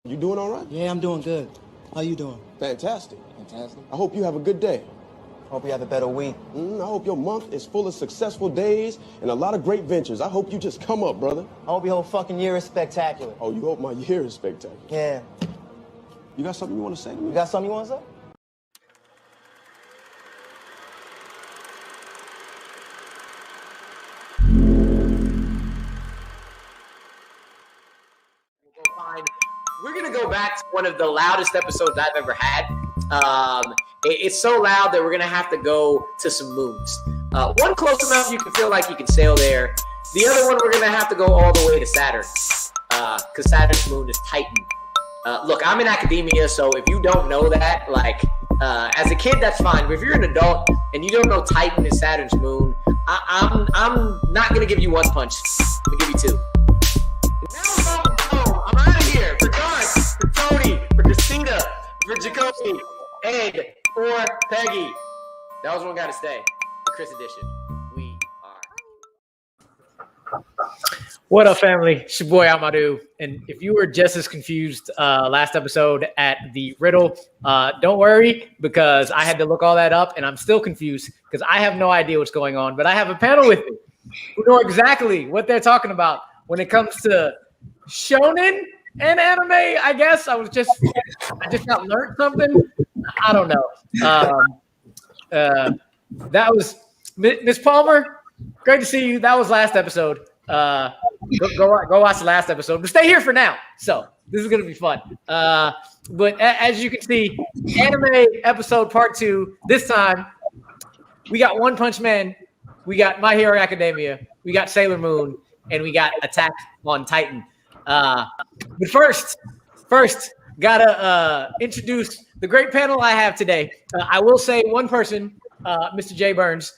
You doing all right? Yeah, I'm doing good. How you doing? Fantastic. I hope you have a good day. Hope you have a better week. I hope your month is full of successful days and a lot of great ventures. I hope you just come up, brother. I hope your whole fucking year is spectacular. Oh, you hope my year is spectacular. Yeah. You got something you want to say to me? You got something you want to say? We're going to go back to one of the loudest episodes I've ever had. It's so loud that we're going to have to go to some moons. One close enough you can feel like you can sail there. The other one, we're going to have to go all the way to Saturn because Saturn's moon is Titan. Look, I'm in academia, so if you don't know that, as a kid, that's fine. But if you're an adult and you don't know Titan is Saturn's moon, I'm not going to give you one punch. I'm going to give you two. I'm out of here for Garth, for Tony, for Christina, for Jacoby, and for Peggy. That was one got to stay. The Chris edition. We are. What up, family? It's your boy Amadou. And if you were just as confused last episode at the riddle, don't worry, because I had to look all that up and I'm still confused because I have no idea what's going on. But I have a panel with me who know exactly what they're talking about when it comes to shonen and anime. I guess I just got learned something. I don't know. That was Miss Palmer. Great to see you. That was last episode. Go watch the last episode, but stay here for now. So this is gonna be fun. But as you can see, anime episode part 2. This time we got One Punch Man, we got My Hero Academia, we got Sailor Moon, and we got Attack on Titan. But first, gotta introduce the great panel I have today. I will say one person, Mr. Jay Burns.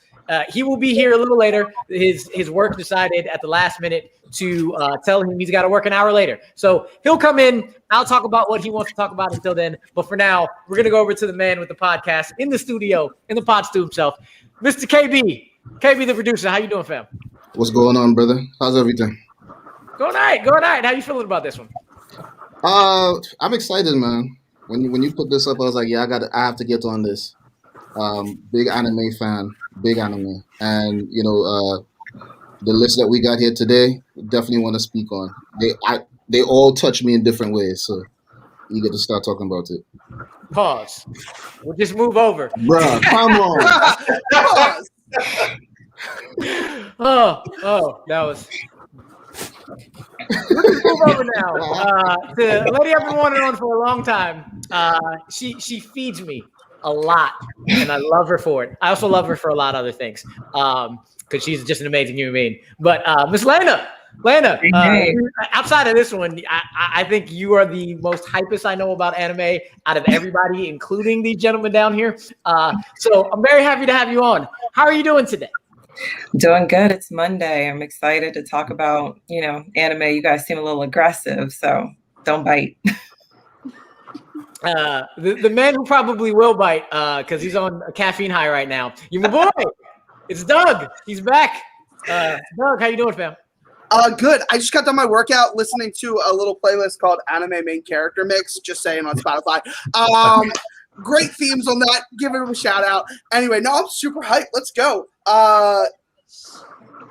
He will be here a little later. His work decided at the last minute to tell him he's got to work an hour later. So he'll come in. I'll talk about what he wants to talk about until then. But for now, we're going to go over to the man with the podcast in the studio, in the pod stew himself, Mr. KB. KB, the producer. How you doing, fam? What's going on, brother? How's everything? Go night. How you feeling about this one? I'm excited, man. When you put this up, I was like, yeah, I have to get on this. Big anime fan, and the list that we got here today, definitely want to speak on. They all touch me in different ways, so you get to start talking about it. Pause. We'll just move over. Bruh, come on. Pause. Oh, that was. Let's move over now. The lady I've been wanting on for a long time. She feeds me a lot, and I love her for it. I also love her for a lot of other things, because she's just an amazing human being. But Miss Lana, outside of this one, I think you are the most hypest I know about anime out of everybody, including these gentlemen down here. So I'm very happy to have you on. How are you doing today? Doing good. It's Monday. I'm excited to talk about, anime. You guys seem a little aggressive, so don't bite. The man who probably will bite because he's on a caffeine high right now. You my boy. It's Doug. He's back. Doug, how you doing, fam? Good. I just got done my workout listening to a little playlist called Anime Main Character Mix, just saying, on Spotify. Great themes on that. Give it a shout out. Anyway, no, I'm super hyped. Let's go.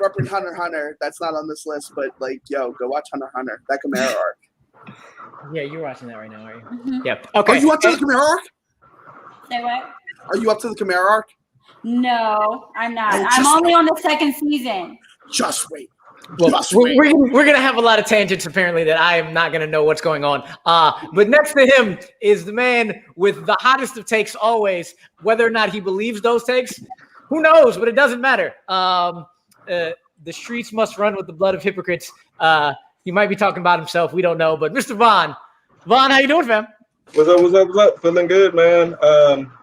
Represent Hunter x Hunter. That's not on this list, but go watch Hunter x Hunter. That Chimera arc. Yeah, you're watching that right now, are you? Mm-hmm. Yep. Okay. Are you up to the Chimera arc? Say what? Are you up to the Chimera arc? No, I'm not. I'm only on the second season. Just wait. Well, we're going to have a lot of tangents, apparently, that I am not going to know what's going on. But next to him is the man with the hottest of takes always. Whether or not he believes those takes, who knows? But it doesn't matter. The streets must run with the blood of hypocrites. He might be talking about himself. We don't know. But Mr. Vaughn, how you doing, fam? What's up? Feeling good, man.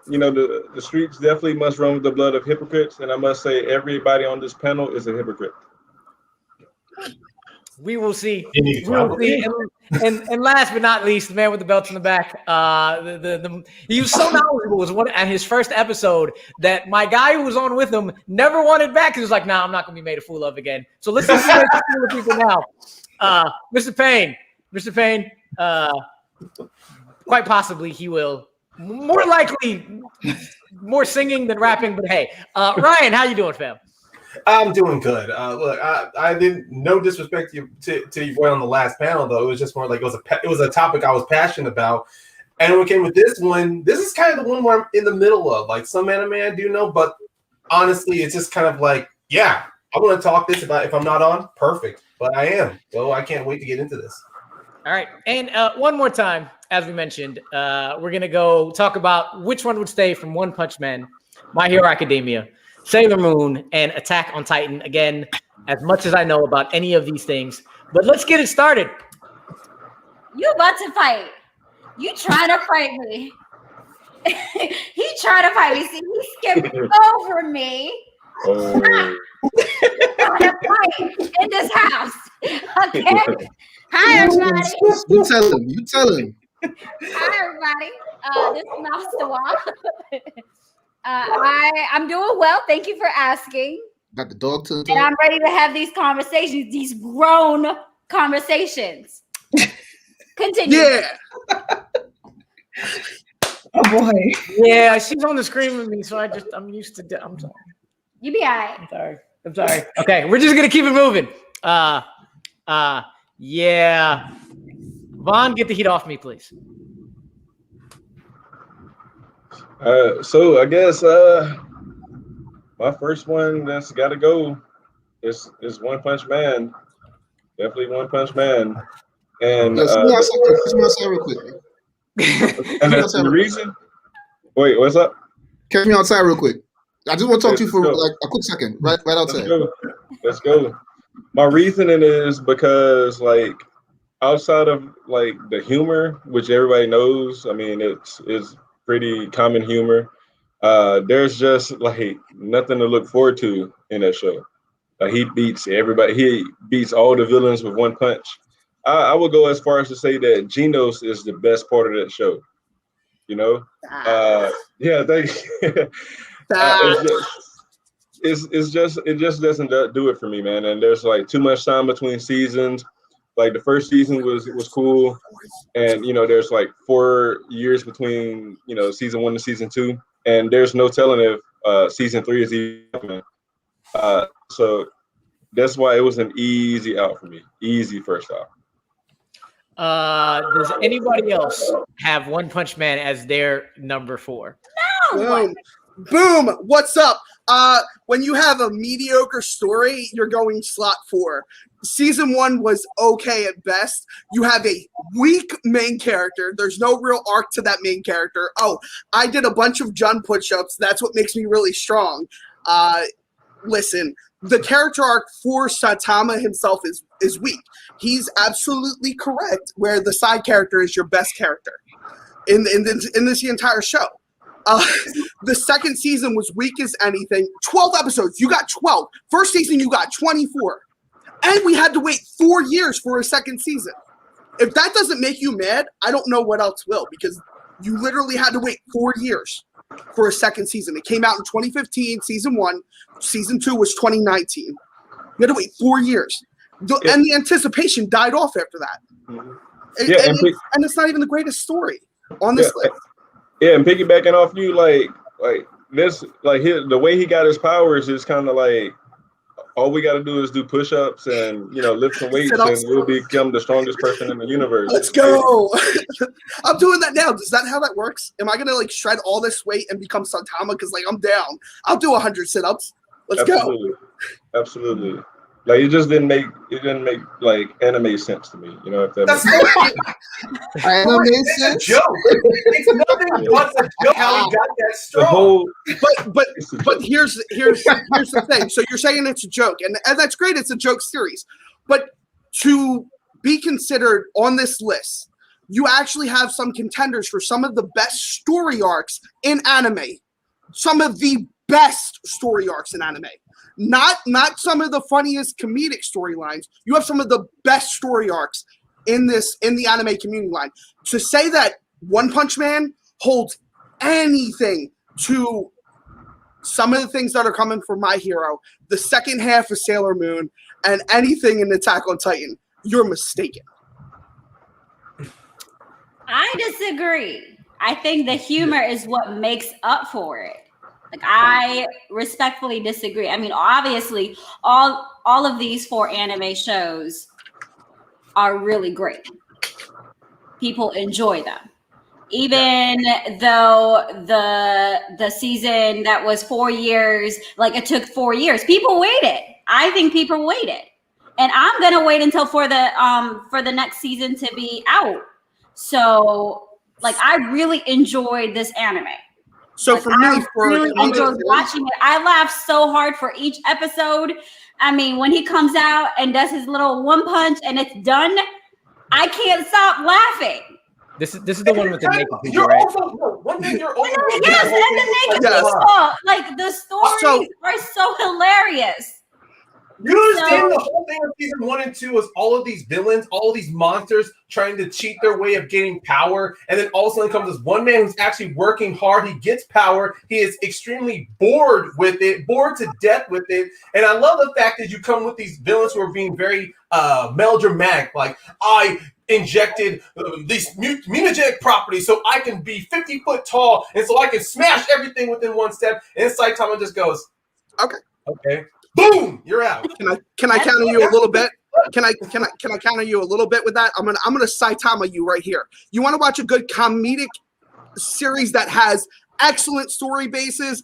The streets definitely must run with the blood of hypocrites. And I must say, everybody on this panel is a hypocrite. We will see. And last but not least, the man with the belts in the back. He was so knowledgeable. At his first episode that my guy who was on with him never wanted back. He was like, "Nah, I'm not going to be made a fool of again." So let's see the people now. Mr. Payne, Quite possibly he will. More likely, more singing than rapping. But hey, Ryan, how you doing, fam? I'm doing good. Look, I didn't no disrespect to your boy on the last panel though. It was just more like it was a topic I was passionate about. And when we came with this one, this is kind of the one where I'm in the middle of. Like some anime I do know, but honestly, it's just kind of like, yeah, I want to talk this about. If I'm not on, perfect. But I am. So I can't wait to get into this. All right, and one more time, as we mentioned, we're gonna go talk about which one would stay from One Punch Man, My Hero Academia, Sailor Moon, and Attack on Titan. Again, as much as I know about any of these things, but let's get it started. You about to fight? You trying to fight me? He trying to fight me. See, he skipped over me. Trying to fight in this house. Okay. Hi, everybody. You tell him. Hi, everybody. This is Master Wa. I'm doing well. Thank you for asking. Got the dog to the And I'm ready to have these conversations, these grown conversations. Continue. Yeah. Oh boy. Yeah, she's on the screen with me, so I'm used to. I'm sorry. You be all right. I'm sorry. Okay, we're just gonna keep it moving. Yeah. Vaughn, get the heat off me, please. So I guess my first one that's got to go is One Punch Man. Definitely One Punch Man. And Yes, let me outside real quick. and that's the reason. Wait, what's up? Catch me outside real quick. I just want to talk to you for like a quick second. Right outside. Let's go. My reasoning is because like outside of like the humor, which everybody knows, I mean it's pretty common humor. There's just like nothing to look forward to in that show. He beats everybody. He beats all the villains with one punch. I would go as far as to say that Genos is the best part of that show. You know? Yeah, thank you. It just doesn't do it for me, man. And there's like too much time between seasons. Like the first season was cool, and you know there's like 4 years between season 1 to season 2, and there's no telling if season 3 is even. So that's why it was an easy out for me. Easy first out. Does anybody else have One Punch Man as their number 4? No. Boom. What's up? When you have a mediocre story, you're going slot 4. Season 1 was okay at best. You have a weak main character. There's no real arc to that main character. Oh, I did a bunch of Jun push-ups. That's what makes me really strong. Listen, the character arc for Saitama himself is weak. He's absolutely correct where the side character is your best character in this entire show. The second season was weak as anything. 12 episodes. You got 12. First season, you got 24. And we had to wait 4 years for a second season. If that doesn't make you mad, I don't know what else will, because you literally had to wait 4 years for a second season. It came out in 2015, season 1. Season 2 was 2019. You had to wait 4 years. And the anticipation died off after that. And it's not even the greatest story on this list. Yeah, and piggybacking off you, like this, like the way he got his powers is kind of like all we got to do is do push-ups and lift some weights, and we'll become the strongest person in the universe. Let's go! I'm doing that now. Is that how that works? Am I gonna like shred all this weight and become Saitama? Because like I'm down. I'll do 100 sit-ups. Let's go! Absolutely. Like it didn't make like anime sense to me. If that That's anime sense. It's a joke. It's nothing but a joke. How he got that strong. But here's the thing. So you're saying it's a joke, and that's great. It's a joke series, but to be considered on this list, you actually have some contenders for some of the best story arcs in anime. Some of the best story arcs in anime. Not some of the funniest comedic storylines. You have some of the best story arcs in the anime community line. To say that One Punch Man holds anything to some of the things that are coming from My Hero, the second half of Sailor Moon, and anything in Attack on Titan, you're mistaken. I disagree. I think the humor is what makes up for it. Like, I respectfully disagree. I mean, obviously, all of these 4 anime shows are really great. People enjoy them. Even though the season that was 4 years, like it took 4 years, people waited. I think people waited, and I'm gonna wait until for the next season to be out. So, like, I really enjoyed this anime. So like, for me, I really enjoyed watching it. I laughed so hard for each episode. I mean, when he comes out and does his little one punch and it's done, I can't stop laughing. This is the one with the naked people, You're right? also one thing you're also Yes, and the naked people. Like, the stories are so hilarious. You understand the whole thing of season 1 and 2 is all of these villains, all of these monsters trying to cheat their way of gaining power, and then all of a sudden comes this one man who's actually working hard. He gets power. He is extremely bored with it, bored to death with it. And I love the fact that you come with these villains who are being very melodramatic, like, I injected these mutagenic properties so I can be 50 foot tall and so I can smash everything within one step. And Saitama just goes, okay. Boom! You're out. Can I counter you a little bit? Can I counter you a little bit with that? I'm gonna Saitama you right here. You want to watch a good comedic series that has excellent story bases?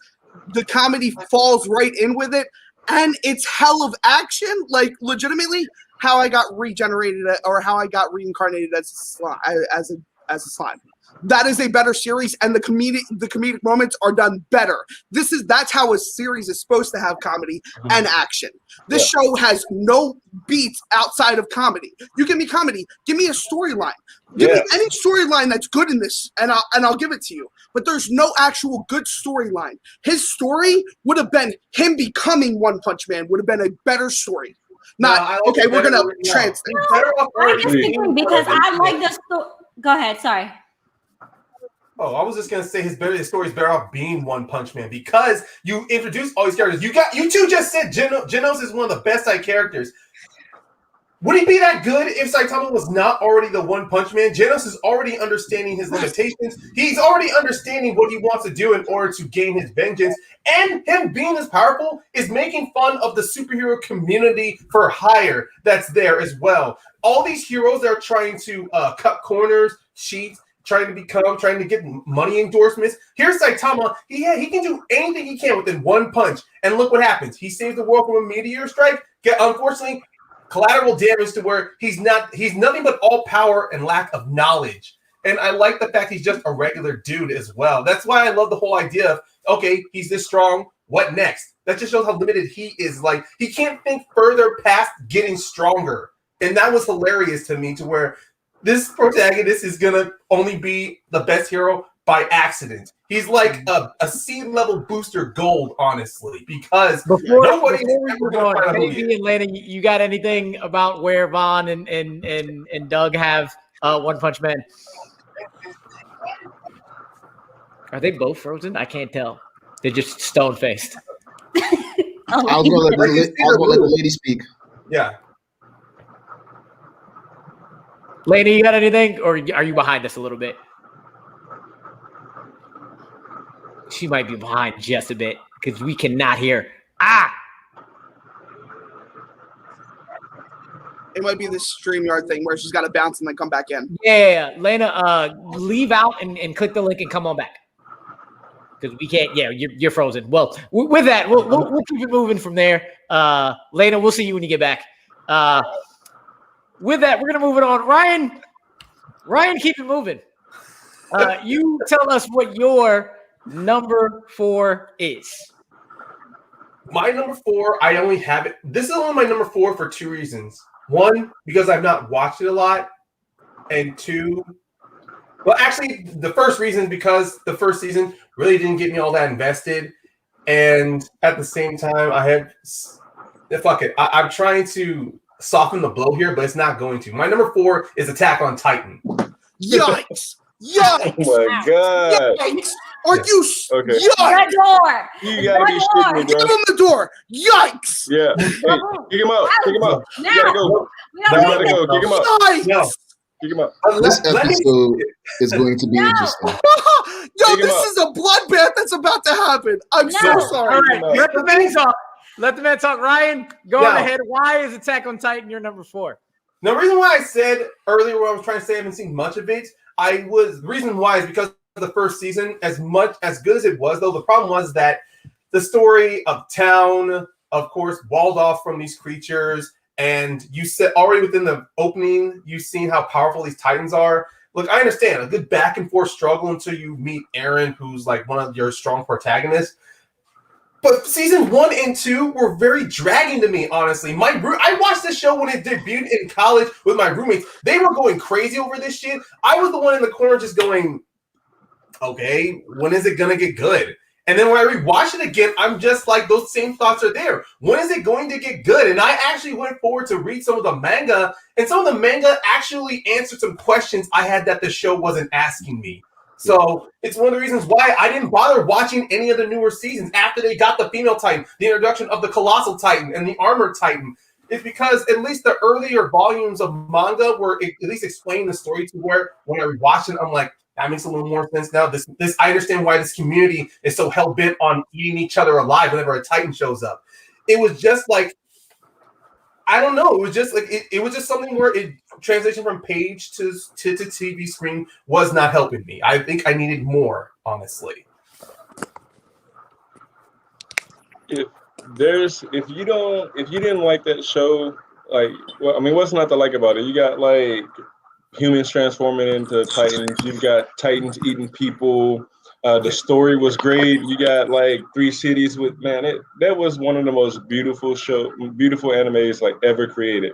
The comedy falls right in with it, and it's hell of action. Like, legitimately, how I got regenerated or how I got reincarnated as a slime. That is a better series, and the comedic moments are done better. That's how a series is supposed to have comedy and action. This show has no beats outside of comedy. You give me comedy, give me a storyline. Give me any storyline that's good in this, and I'll give it to you. But there's no actual good storyline. His story would have been him becoming One Punch Man would have been a better story. Not okay. We're gonna translate. I disagree because I like the story. Go ahead. Sorry. Oh, I was just gonna say his story's better off being One Punch Man because you introduced all these characters. You two just said Genos is one of the best side characters. Would he be that good if Saitama was not already the One Punch Man? Genos is already understanding his limitations. He's already understanding what he wants to do in order to gain his vengeance. And him being as powerful is making fun of the superhero community for hire that's there as well. All these heroes that are trying to cut corners, cheat, trying to get money endorsements. Here's Saitama. He can do anything he can within one punch. And look what happens. He saves the world from a meteor strike. Unfortunately, collateral damage to where he's nothing but all power and lack of knowledge. And I like the fact he's just a regular dude as well. That's why I love the whole idea of, okay, he's this strong. What next? That just shows how limited he is. Like, he can't think further past getting stronger. And that was hilarious to me, to where this protagonist is going to only be the best hero by accident. He's like a C-level booster gold, honestly, because before nobody's we ever move going to on, find out who he maybe is. and Lana, you got anything about where Vaughn and Doug have One Punch Man? Are they both frozen? I can't tell. They're just stone-faced. I was gonna let the lady speak. Yeah. Lana, you got anything? Or are you behind us a little bit? She might be behind just a bit because we cannot hear. It might be this StreamYard thing where she's got to bounce and then come back in. Yeah. Lana, leave out and click the link and come on back. Because we can't. Yeah, you're frozen. Well, with that, we'll keep it moving from there. Lana, we'll see you when you get back. With that, we're gonna move it on. Ryan, keep it moving. You tell us what your number 4 is. My number 4, I only have it. This is only my number 4 for 2 reasons. 1, because I've not watched it a lot, and 2, well, actually, the first reason is because the first season really didn't get me all that invested, and at the same time, I'm trying to soften the blow here, but it's not going to. My number 4 is Attack on Titan. Yikes! Yikes! Oh my god! Yikes! Are you? Okay. Yikes! The door. You gotta be shitting me, Give bro. him the door. Yikes! Yeah. Hey, kick him out. Kick him out. You Now. gotta go. You gotta go. Kick him out. Yikes! No. Kick him out. This Let me- episode is going to be interesting. Yo, Take him this out. is a bloodbath that's about to happen. I'm so No. sorry. All right, let the man talk. Let the man talk. Ryan, go on No. ahead. Why is Attack on Titan your number 4? The reason why I said earlier what I was trying to say I haven't seen much of it, the reason why is because of the first season, as good as it was, though, the problem was that the story of town, of course, walled off from these creatures, and you said already within the opening, you've seen how powerful these Titans are. Look, I understand a good back and forth struggle until you meet Eren, who's like one of your strong protagonists. But season 1 and 2 were very dragging to me, honestly. I watched this show when it debuted in college with my roommates. They were going crazy over this shit. I was the one in the corner just going, okay, when is it going to get good? And then when I rewatch it again, I'm just like, those same thoughts are there. When is it going to get good? And I actually went forward to read some of the manga, and some of the manga actually answered some questions I had that the show wasn't asking me. So it's one of the reasons why I didn't bother watching any of the newer seasons after they got the female Titan, the introduction of the Colossal Titan and the Armored Titan. It's because at least the earlier volumes of manga were at least explaining the story to where when I rewatched it, I'm like, that makes a little more sense now. This I understand why this community is so hell-bent on eating each other alive whenever a Titan shows up. It was just like, I don't know. It was just like it was just something where translation from page to TV screen was not helping me. I think I needed more, honestly. If you didn't like that show, like, well, I mean, what's not to like about it? You got like humans transforming into Titans. You've got Titans eating people. The story was great. You got like 3 cities with that was one of the most beautiful animes like ever created,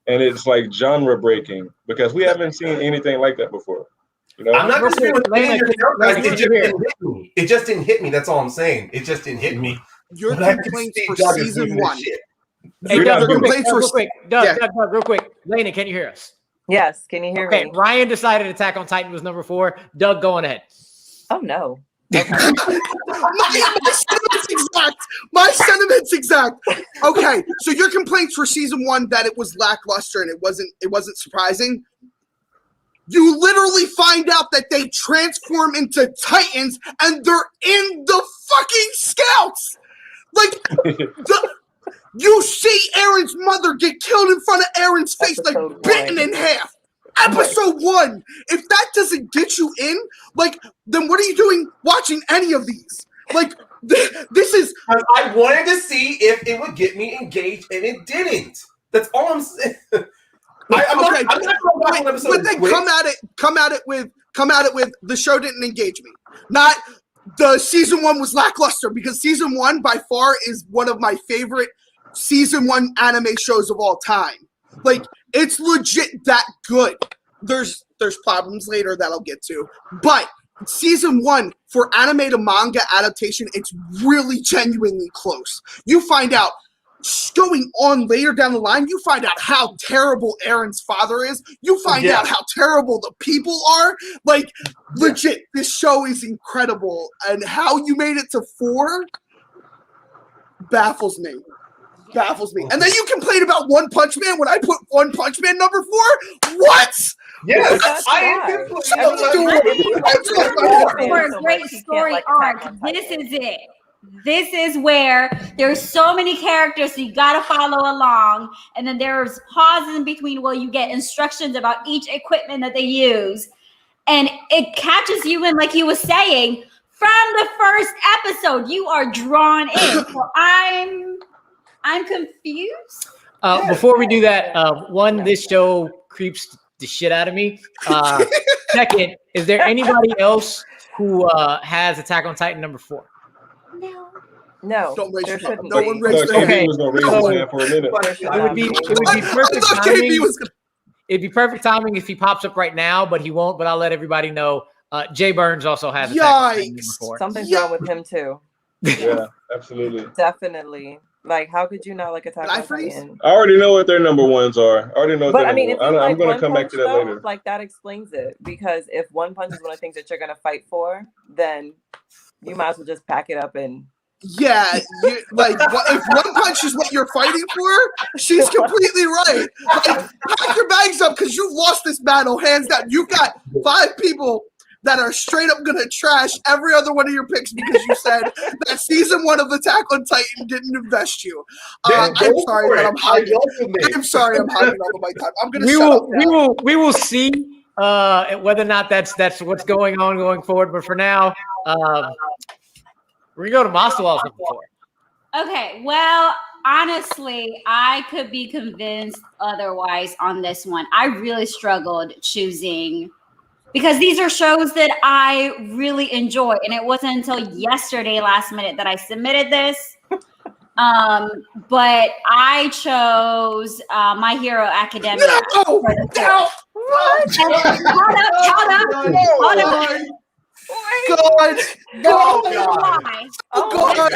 and it's like genre breaking because we haven't seen anything like that before. You know, I'm not just saying Lena, it just didn't hit me. That's all I'm saying. It just didn't hit me. Your But I could complaints see for Doug is season doing this 1. shit. Hey, You're Doug, not real doing quick. Doug, real quick. Lena, can you hear us? Yes, can you hear Okay, me? Ryan decided Attack on Titan was number 4. Doug, go on ahead. Oh no. my sentiments exact. Okay, so your complaints for season 1 that it was lackluster and it wasn't surprising. You literally find out that they transform into Titans and they're in the fucking Scouts. Like you see Aaron's mother get killed in front of Aaron's face, like bitten in half. Episode 1. If that doesn't get you in, like, then what are you doing watching any of these? Like, this is. I wanted to see if it would get me engaged, and it didn't. That's all I'm saying. I'm not going to watch one episode. But then come at it with the show didn't engage me. Not the season 1 was lackluster, because season 1 by far is one of my favorite season 1 anime shows of all time. Like, it's legit that good. There's problems later that I'll get to, but season 1 for anime to manga adaptation, it's really genuinely close. You find out going on later down the line, you find out how terrible Aaron's father is. You find out how terrible the people are. Like, legit, this show is incredible, and how you made it to 4 baffles me. And then you complain about One Punch Man when I put One Punch Man number 4? What? Yes, I am For a great story arc, this is it. This is where there's so many characters, so you gotta follow along, and then there's pauses in between where you get instructions about each equipment that they use, and it catches you in, like you were saying, from the first episode. You are drawn in. So I'm confused. Before we do that, this show creeps the shit out of me. Second, is there anybody else who has Attack on Titan number 4? No. Don't raise there your hand. shouldn't No be. one raised their Okay. hand. was gonna raise his hand for a minute. It would be perfect timing. It'd be perfect timing if he pops up right now, but he won't. But I'll let everybody know. Jay Burns also has Attack on Titan number 4. Something's wrong with him too. Yeah, absolutely. Definitely. Like, how could you not like Attack on Titan? I already know what their number 1s are. I already know what But their I mean, number if you 1. I'm like going to One come back Punch to that though, later. like that explains it. Because if One Punch is one of the things that you're gonna fight for, then you might as well just pack it up and Yeah, like if One Punch is what you're fighting for, she's completely right. Like, pack your bags up because you've lost this battle, hands down. You've got 5 people that are straight up gonna trash every other one of your picks because you said that season 1 of Attack on Titan didn't invest you. I'm sorry that I'm hogging. I'm sorry I'm hogging all of my time. I'm gonna shut up now. We will see whether or not that's what's going on going forward. But for now, we're gonna go to Masawal's number 4. Okay, well, honestly, I could be convinced otherwise on this one. I really struggled choosing because these are shows that I really enjoy, and it wasn't until yesterday, last minute, that I submitted this. But I chose My Hero Academia. No! What? Hold up. God! God! Why? Oh God! God.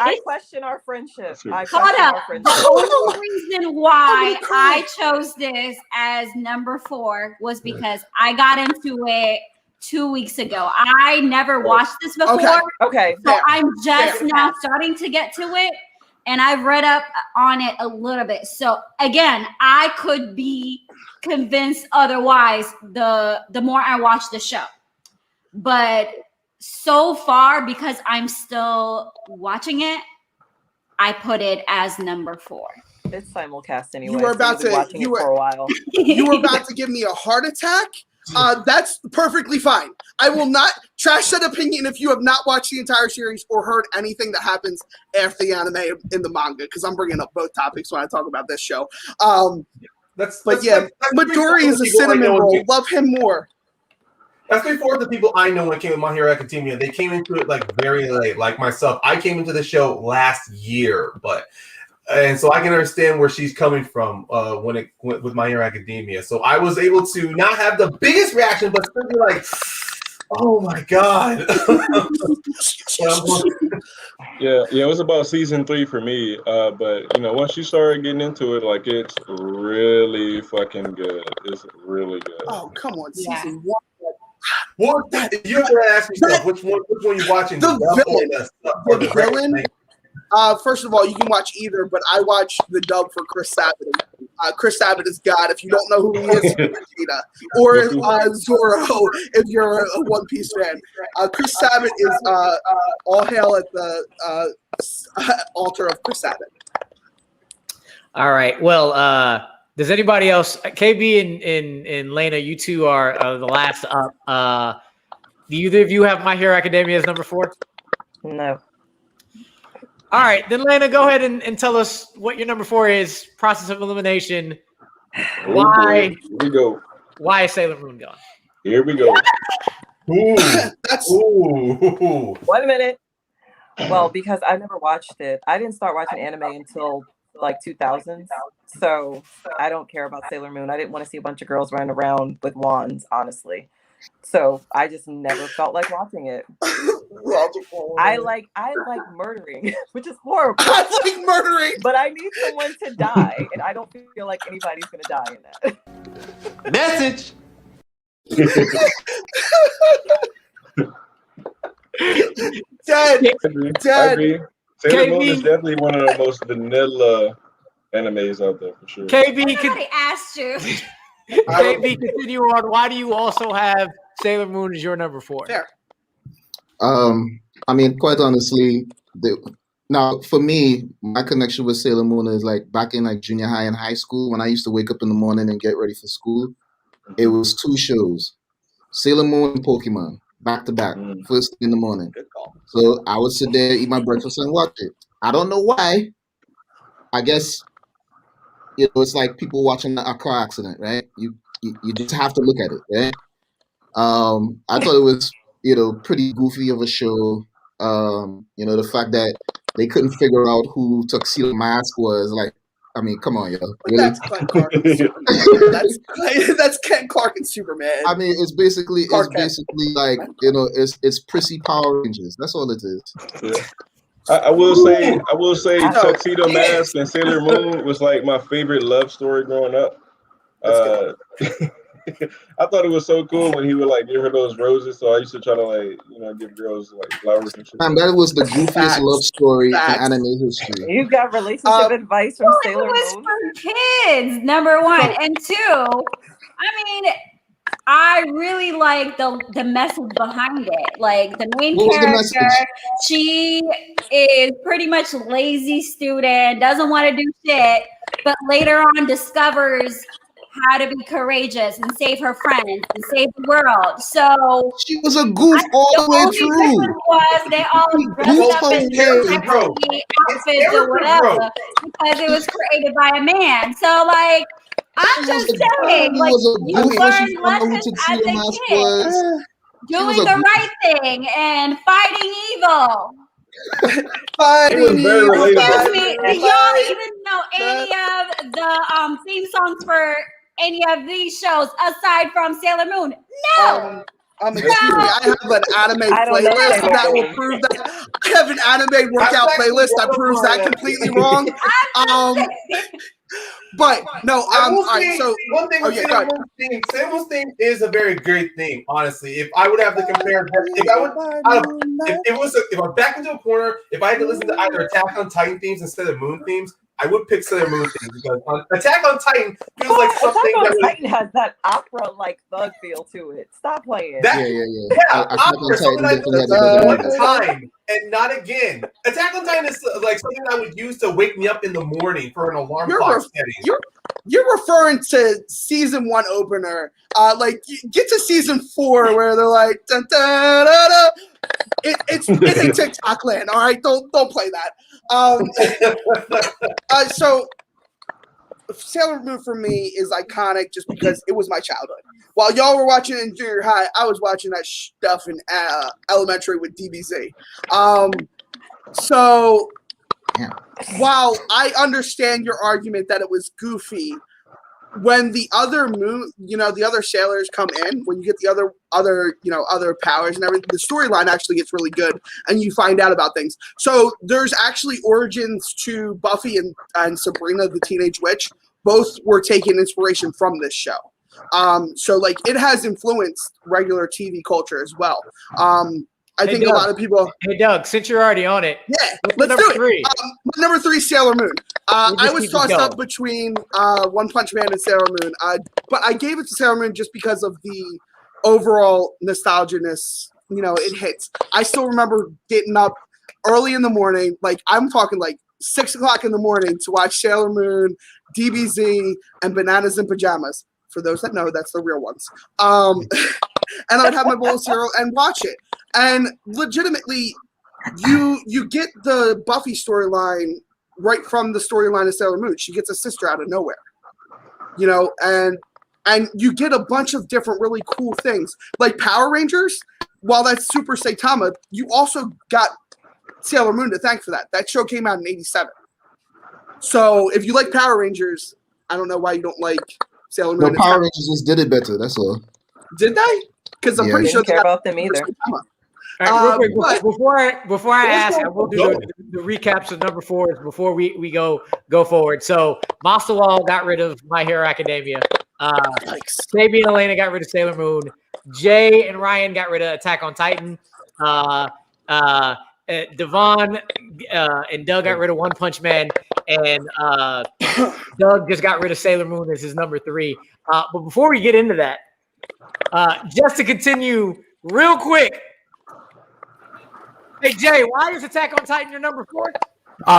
I question our friendship. Hold up. The only reason why I chose this as number 4 was because I got into it 2 weeks ago. I never watched this before. Okay. So I'm just now starting to get to it, and I've read up on it a little bit. So again, I could be convinced otherwise the more I watch the show. But so far, because I'm still watching it, I put it as number 4. It's simulcast anyway. You were about so to you were for a while. You were about to give me a heart attack. That's perfectly fine. I will not trash that opinion if you have not watched the entire series or heard anything that happens after the anime in the manga, because I'm bringing up both topics when I talk about this show. Midori is a cinnamon roll. Love him more. That's before the people I know when it came to My Hero Academia. They came into it like very late, like myself. I came into the show last year, and so I can understand where she's coming from when it went with My Hero Academia. So I was able to not have the biggest reaction, but still be like, "Oh my god!" Yeah, it was about season 3 for me. But once you started getting into it, like it's really fucking good. It's really good. Oh come on, season 1. What you have to ask yourself which one you watching? The villain. First of all, you can watch either, but I watch the dub for Chris Sabat. Chris Sabat is God. If you don't know who he is, Vegeta. Or Zoro, if you're a One Piece fan. Chris Sabat is all hail at the altar of Chris Sabat. All right. Well, does anybody else? KB and Lena, you two are the last up. Do either of you have My Hero Academia as number 4? No. All right, then Lena, go ahead and tell us what your number 4 is. Process of elimination. Why? Here we go. Why is Sailor Moon gone? Here we go. Ooh. 1 minute. Well, because I never watched it. I didn't start watching anime until like 2000s. So I don't care about Sailor Moon. I didn't want to see a bunch of girls running around with wands, honestly. So I just never felt like watching it. I like murdering, which is horrible. I like murdering, but I need someone to die, and I don't feel like anybody's gonna die in that. Message. Dead. Sailor Moon is definitely one of the most vanilla animes out there for sure. KB, somebody asked you. KB, continue on. Why do you also have Sailor Moon as your number 4? Fair. I mean, quite honestly, now for me, my connection with Sailor Moon is like back in like junior high and high school when I used to wake up in the morning and get ready for school. It was 2 shows, Sailor Moon and Pokemon, back to back, first thing in the morning. Good call. So I would sit there, eat my breakfast, and watch it. I don't know why. I guess it's like people watching a car accident, right? You just have to look at it, right? I thought it was pretty goofy of a show. The fact that they couldn't figure out who Tuxedo Mask was, like, I mean, come on, yo. Really? That's Ken Clark and Superman. That's Ken Clark and Superman. I mean, it's basically like, it's prissy Power Rangers. That's all it is. Yeah. I will say Tuxedo Mask and Sailor Moon was like my favorite love story growing up. I thought it was so cool when he would like give her those roses. So I used to try to like give girls like flowers and shit. Man, that was the goofiest love story in anime history. You got relationship advice from Sailor It was Moon? for kids, number one. And two, I mean, I really like the message behind it. Like the main What was the character, message? she is pretty much lazy student, doesn't want to do shit, but later on discovers how to be courageous and save her friends and save the world. So she was a goof all the way through. Was they all dressed up in sexy outfits or whatever because it was created by a man. So like, I'm just saying, like, you learn lessons as a kid, doing the right thing and fighting evil. Fighting evil. Excuse me, do y'all even know any of the theme songs for any of these shows aside from Sailor Moon? No. Excuse me, I have an anime playlist that will prove that. I have an anime workout playlist that proves that completely wrong. But no, all right. So one thing with Sailor Moon's theme is a very great theme. Honestly, if I would have to compare, if I'm back into a corner, if I had to listen to either Attack on Titan themes instead of Moon themes, I would pick Sailor Moon themes because Attack on Titan feels like something Attack on Titan has that opera-like thug feel to it. Stop playing. Opera, something like one time and not again. Attack on Titan is like something I would use to wake me up in the morning for an alarm clock setting. You're referring to season 1 opener. Like get to season 4 where they're like dun, dun, dun, dun. It's in TikTok land. All right, don't play that. So Sailor Moon for me is iconic just because it was my childhood. While y'all were watching it in junior high, I was watching that stuff in elementary with DBZ. So while I understand your argument that it was goofy, when the other the other sailors come in, when you get the other powers and everything, the storyline actually gets really good, and you find out about things. So there's actually origins to Buffy and Sabrina the Teenage Witch. Both were taking inspiration from this show. So like it has influenced regular TV culture as well. I think Doug, a lot of people. Hey Doug, since you're already on it, let's do it. Number 3, Sailor Moon. I was tossed up between One Punch Man and Sailor Moon, but I gave it to Sailor Moon just because of the overall nostalgia-ness. It hits. I still remember getting up early in the morning, like I'm talking like 6 o'clock in the morning, to watch Sailor Moon, DBZ, and Bananas in Pajamas. For those that know, that's the real ones. And I would have my bowl of cereal and watch it. And legitimately, you get the Buffy storyline right from the storyline of Sailor Moon. She gets a sister out of nowhere, and you get a bunch of different really cool things like Power Rangers. While that's Super Saitama, you also got Sailor Moon to thank for that. That show came out in '87. So if you like Power Rangers, I don't know why you don't like Sailor Moon. No, Power Rangers just did it better. That's all. Did they? Because I'm pretty sure care about them either. All right, real quick, before I ask, I will do the recaps of number 4s before we go forward. So Masawal got rid of My Hero Academia. KB and Elena got rid of Sailor Moon. Jay and Ryan got rid of Attack on Titan. Devon and Doug got rid of One Punch Man, and Doug just got rid of Sailor Moon as his number 3. But before we get into that, just to continue real quick. Hey Jay, why is Attack on Titan your number 4?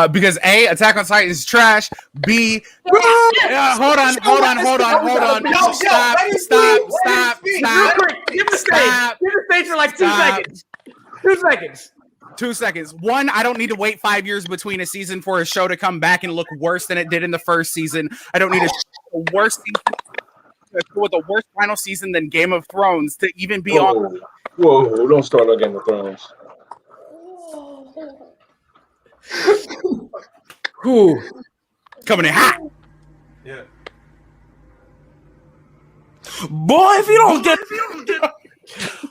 Because A, Attack on Titan is trash. B, hold on. Stop. Real quick, give the stage. Give the stage for like 2 seconds. 2 seconds. 2 seconds. 1, I don't need to wait 5 years between a season for a show to come back and look worse than it did in the first season. I don't need a worse season with a worse final season than Game of Thrones to even be on. Whoa, don't start on Game of Thrones. Who coming in hot? Yeah. Boy, if you don't get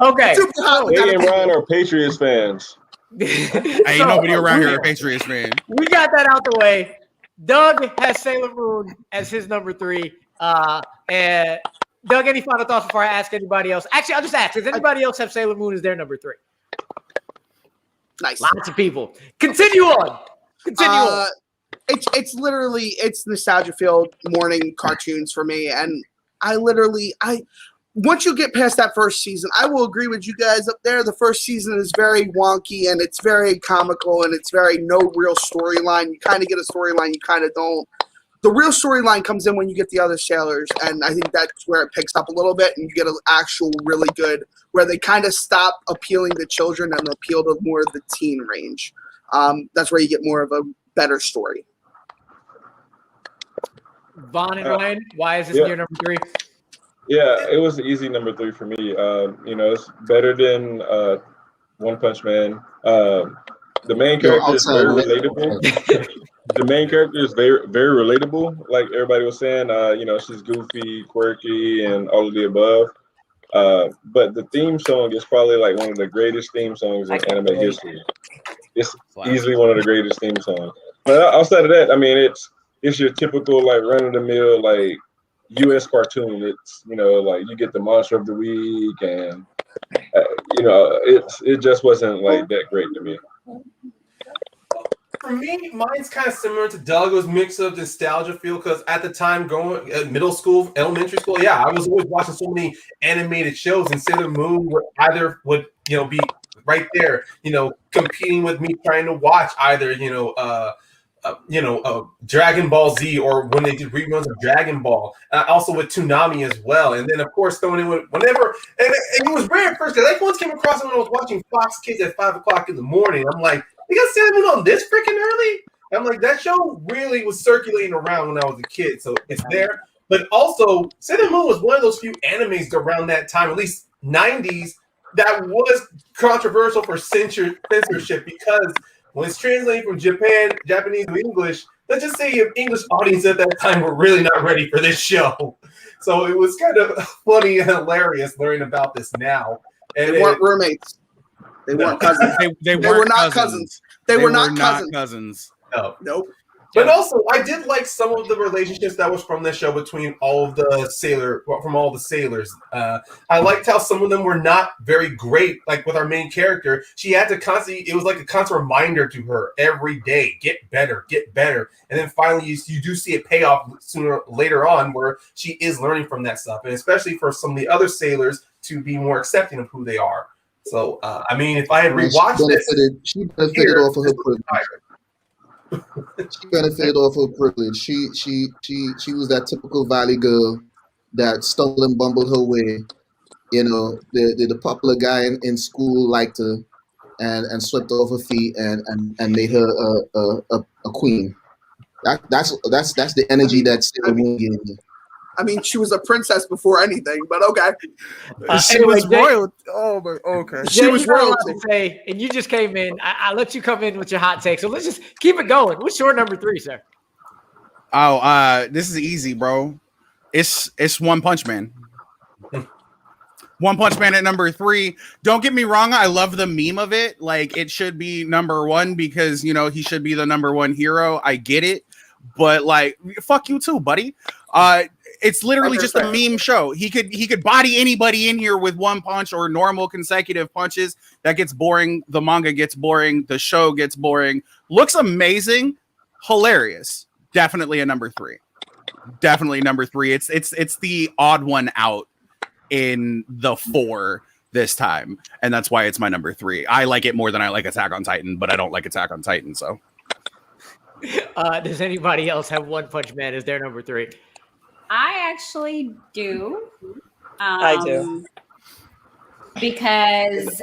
okay. They and Ryan are Patriots fans. Ain't nobody around here a Patriots fan. We got that out the way. Doug has Sailor Moon as his number 3. And Doug, any final thoughts before I ask anybody else? Actually, I'll just ask. Does anybody else have Sailor Moon as their number 3? Nice. Lots of people. Continue on. Continue on. It's literally nostalgia filled morning cartoons for me, and I once you get past that first season, I will agree with you guys up there. The first season is very wonky and it's very comical and it's very no real storyline. You kind of get a storyline, you kind of don't. The real storyline comes in when you get the other sailors, and I think that's where it picks up a little bit, and you get an actual really good where they kind of stop appealing to children and appeal to more of the teen range. That's where you get more of a better story. Vaughn and Ryan, why is this your number 3? Yeah, it was an easy number 3 for me. It's better than One Punch Man. The main character is very relatable. The main character is very, very relatable. Like everybody was saying, she's goofy, quirky, and all of the above. But the theme song is probably like one of the greatest theme songs in anime history. It's easily one of the greatest theme songs. But outside of that, I mean, it's your typical like run of the mill like U.S. cartoon. It's like you get the monster of the week, and it just wasn't like that great to me. For me, mine's kind of similar to Doug. It was a mix of nostalgia feel because at the time, going middle school, elementary school, I was always watching so many animated shows, and Sailor Moon would be right there, competing with me trying to watch either Dragon Ball Z or when they did reruns of Dragon Ball. Also with Toonami as well, and then of course throwing in whenever, and it was rare at first because I once came across it when I was watching Fox Kids at 5:00 in the morning. I'm like, you got Sailor Moon on this freaking early? I'm like, that show really was circulating around when I was a kid, so it's there. But also, Sailor Moon was one of those few animes around that time, at least 90s, that was controversial for censorship because when it's translating from Japanese to English, let's just say your English audience at that time were really not ready for this show. So it was kind of funny and hilarious learning about this now. And they weren't roommates. They weren't cousins. They were not cousins. They were not cousins. No. Nope. But also, I did like some of the relationships that was from the show between all of the sailors. I liked how some of them were not very great. Like with our main character, she had to constantly. It was like a constant reminder to her every day: get better, get better. And then finally, you do see it pay off later on, where she is learning from that stuff, and especially for some of the other sailors to be more accepting of who they are. So, I mean, if I had rewatched she benefited off of her privilege. She benefited off her privilege. She was that typical valley girl that stumbled and bumbled her way. The popular guy in school liked her and swept off her feet and made her a queen. That's the energy that Sailor Moon gave me. I mean, she was a princess before anything, but okay. She was royal. Oh, but okay. She was royalty. Say, and you just came in. I let you come in with your hot take. So let's just keep it going. What's your number 3, sir? Oh, this is easy, bro. It's One Punch Man. One Punch Man at number 3. Don't get me wrong. I love the meme of it. Like, it should be number 1 because, he should be the number 1 hero. I get it. But, like, fuck you too, buddy. It's literally just a meme show. He could body anybody in here with one punch or normal consecutive punches. That gets boring. The manga gets boring. The show gets boring. Looks amazing. Hilarious. Definitely a number 3. Definitely number 3. It's the odd one out in the 4 this time, and that's why it's my number 3. I like it more than I like Attack on Titan, but I don't like Attack on Titan. So, does anybody else have One Punch Man as their number 3? I actually do. I do. Because,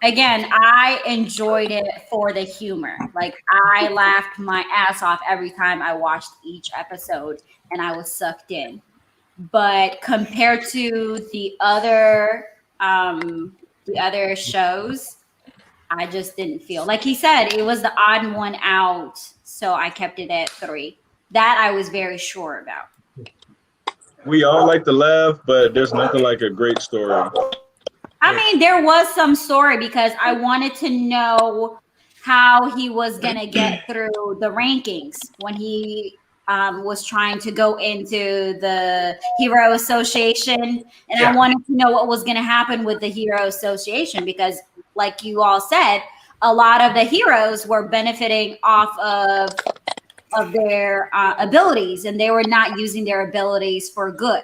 again, I enjoyed it for the humor. Like, I laughed my ass off every time I watched each episode, and I was sucked in. But compared to the other shows, I just didn't feel. Like he said, it was the odd one out, so I kept it at 3. That I was very sure about. We all like to laugh, but there's nothing like a great story. I mean, there was some story because I wanted to know how he was going to get through the rankings when he was trying to go into the Hero Association, and Yeah. I wanted to know what was going to happen with the Hero Association because, like you all said, a lot of the heroes were benefiting off of their abilities, and they were not using their abilities for good.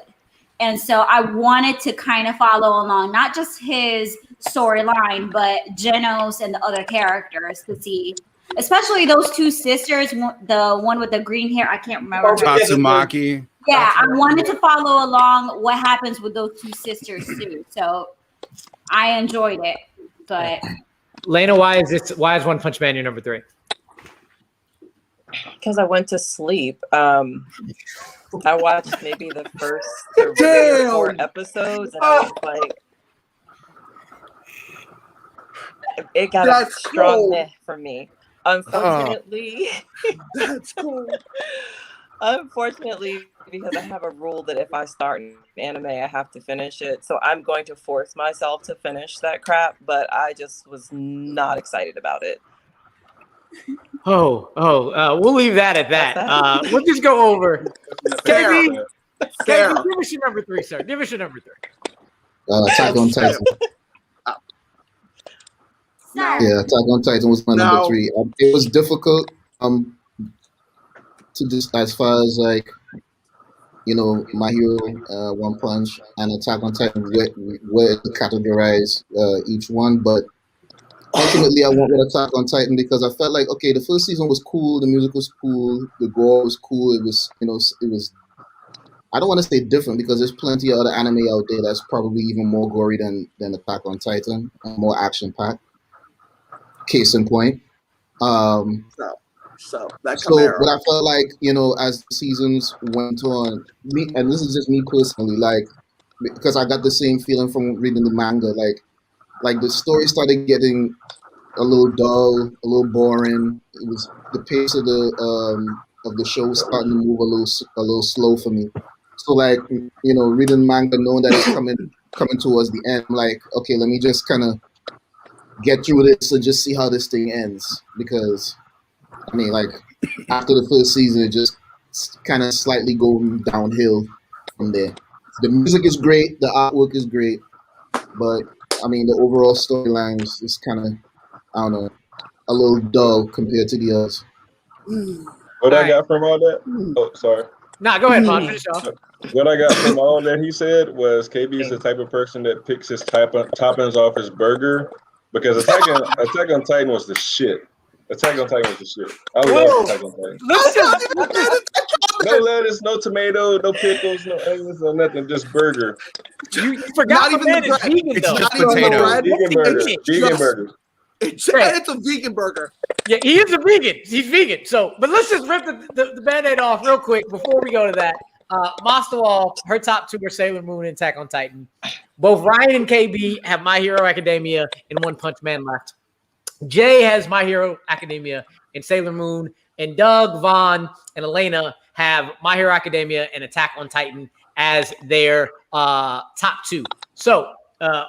And so I wanted to kind of follow along, not just his storyline, but Genos and the other characters to see, especially those two sisters, the one with the green hair, I can't remember. Tatsumaki. Yeah, I wanted to follow along what happens with those two sisters too. So I enjoyed it. But Lena, why is One Punch Man your number 3? Because I went to sleep. I watched maybe the first 3 or 4 episodes, and I was like, it got a strong meh for me. Unfortunately, that's cool. Unfortunately, because I have a rule that if I start an anime, I have to finish it. So I'm going to force myself to finish that crap, but I just was not excited about it. We'll leave that at that. We'll just go over. KB, give us your number 3, sir. Give us your number 3. Attack on Titan. Yeah, Attack on Titan was my number 3. It was difficult to just, as far as like, you know, My Hero, One Punch, and Attack on Titan, where to categorize each one, but ultimately I went with Attack on Titan because I felt like, okay, the first season was cool, the music was cool, the gore was cool, it was, you know, it was, I don't want to say different because there's plenty of other anime out there that's probably even more gory than Attack on Titan, and more action-packed. Case in point. So that what I felt like, you know, as the seasons went on, and this is just me personally, like, because I got the same feeling from reading the manga, like the story started getting a little dull, a little boring. It was the pace of the show was starting to move a little slow for me. So like, you know, reading manga, knowing that it's coming towards the end, I'm like, okay, let me just kind of get through this and just see how this thing ends. Because I mean, like, after the first season, it just kind of slightly going downhill from there. The music is great, the artwork is great, but I mean, the overall storyline is kind of, I don't know, a little dull compared to the others. What I got from all that? Oh, sorry. Nah, go ahead, Mon. Finish off. What I got from all that he said was KB is the type of person that picks his toppings off his burger because Attack on Titan was the shit. Attack on Titan was the shit. I love Attack on Titan. No lettuce, no tomato, no pickles, no onions, no nothing. Just burger. You forgot Not the man even is vegan, It's though. just potato. Vegan burger. Vegan burger. It's a vegan burger. Yeah, he is a vegan. He's vegan. So, but let's just rip the Band-Aid off real quick before we go to that. Master Wall, her top 2 are Sailor Moon and Attack on Titan. Both Ryan and KB have My Hero Academia and One Punch Man left. Jay has My Hero Academia and Sailor Moon. And Doug, Vaughn, and Elena have My Hero Academia and Attack on Titan as their top 2. So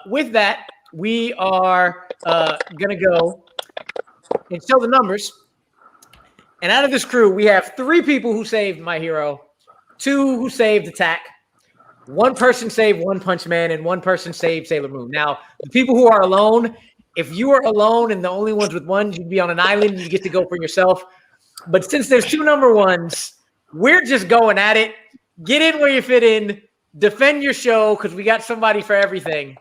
with that, we are going to go and show the numbers. And out of this crew, we have 3 people who saved My Hero, 2 who saved Attack, 1 person saved One Punch Man, and 1 person saved Sailor Moon. Now, the people who are alone, if you are alone and the only ones with 1, you'd be on an island and you get to go for yourself. But since there's 2 number 1s, we're just going at it. Get in where you fit in. Defend your show because we got somebody for everything.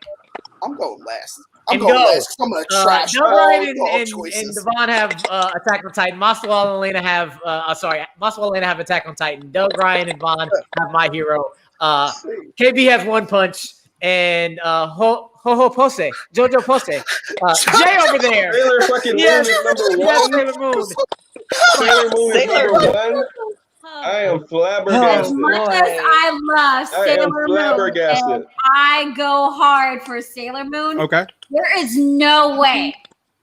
I'm going last. I'm going last. I'm going to trash and Devon have Attack on Titan. Maswell and Elena have Maswell and Elena have Attack on Titan. Doug, Ryan, and Vaughn have My Hero. KB has One Punch, and Jojo Pose. Jay over there. Sailor fucking Moon is number 1. Sailor Moon. Sailor Moon is number 1. I am flabbergasted. As much as I love Sailor Moon, and I go hard for Sailor Moon. Okay. There is no way,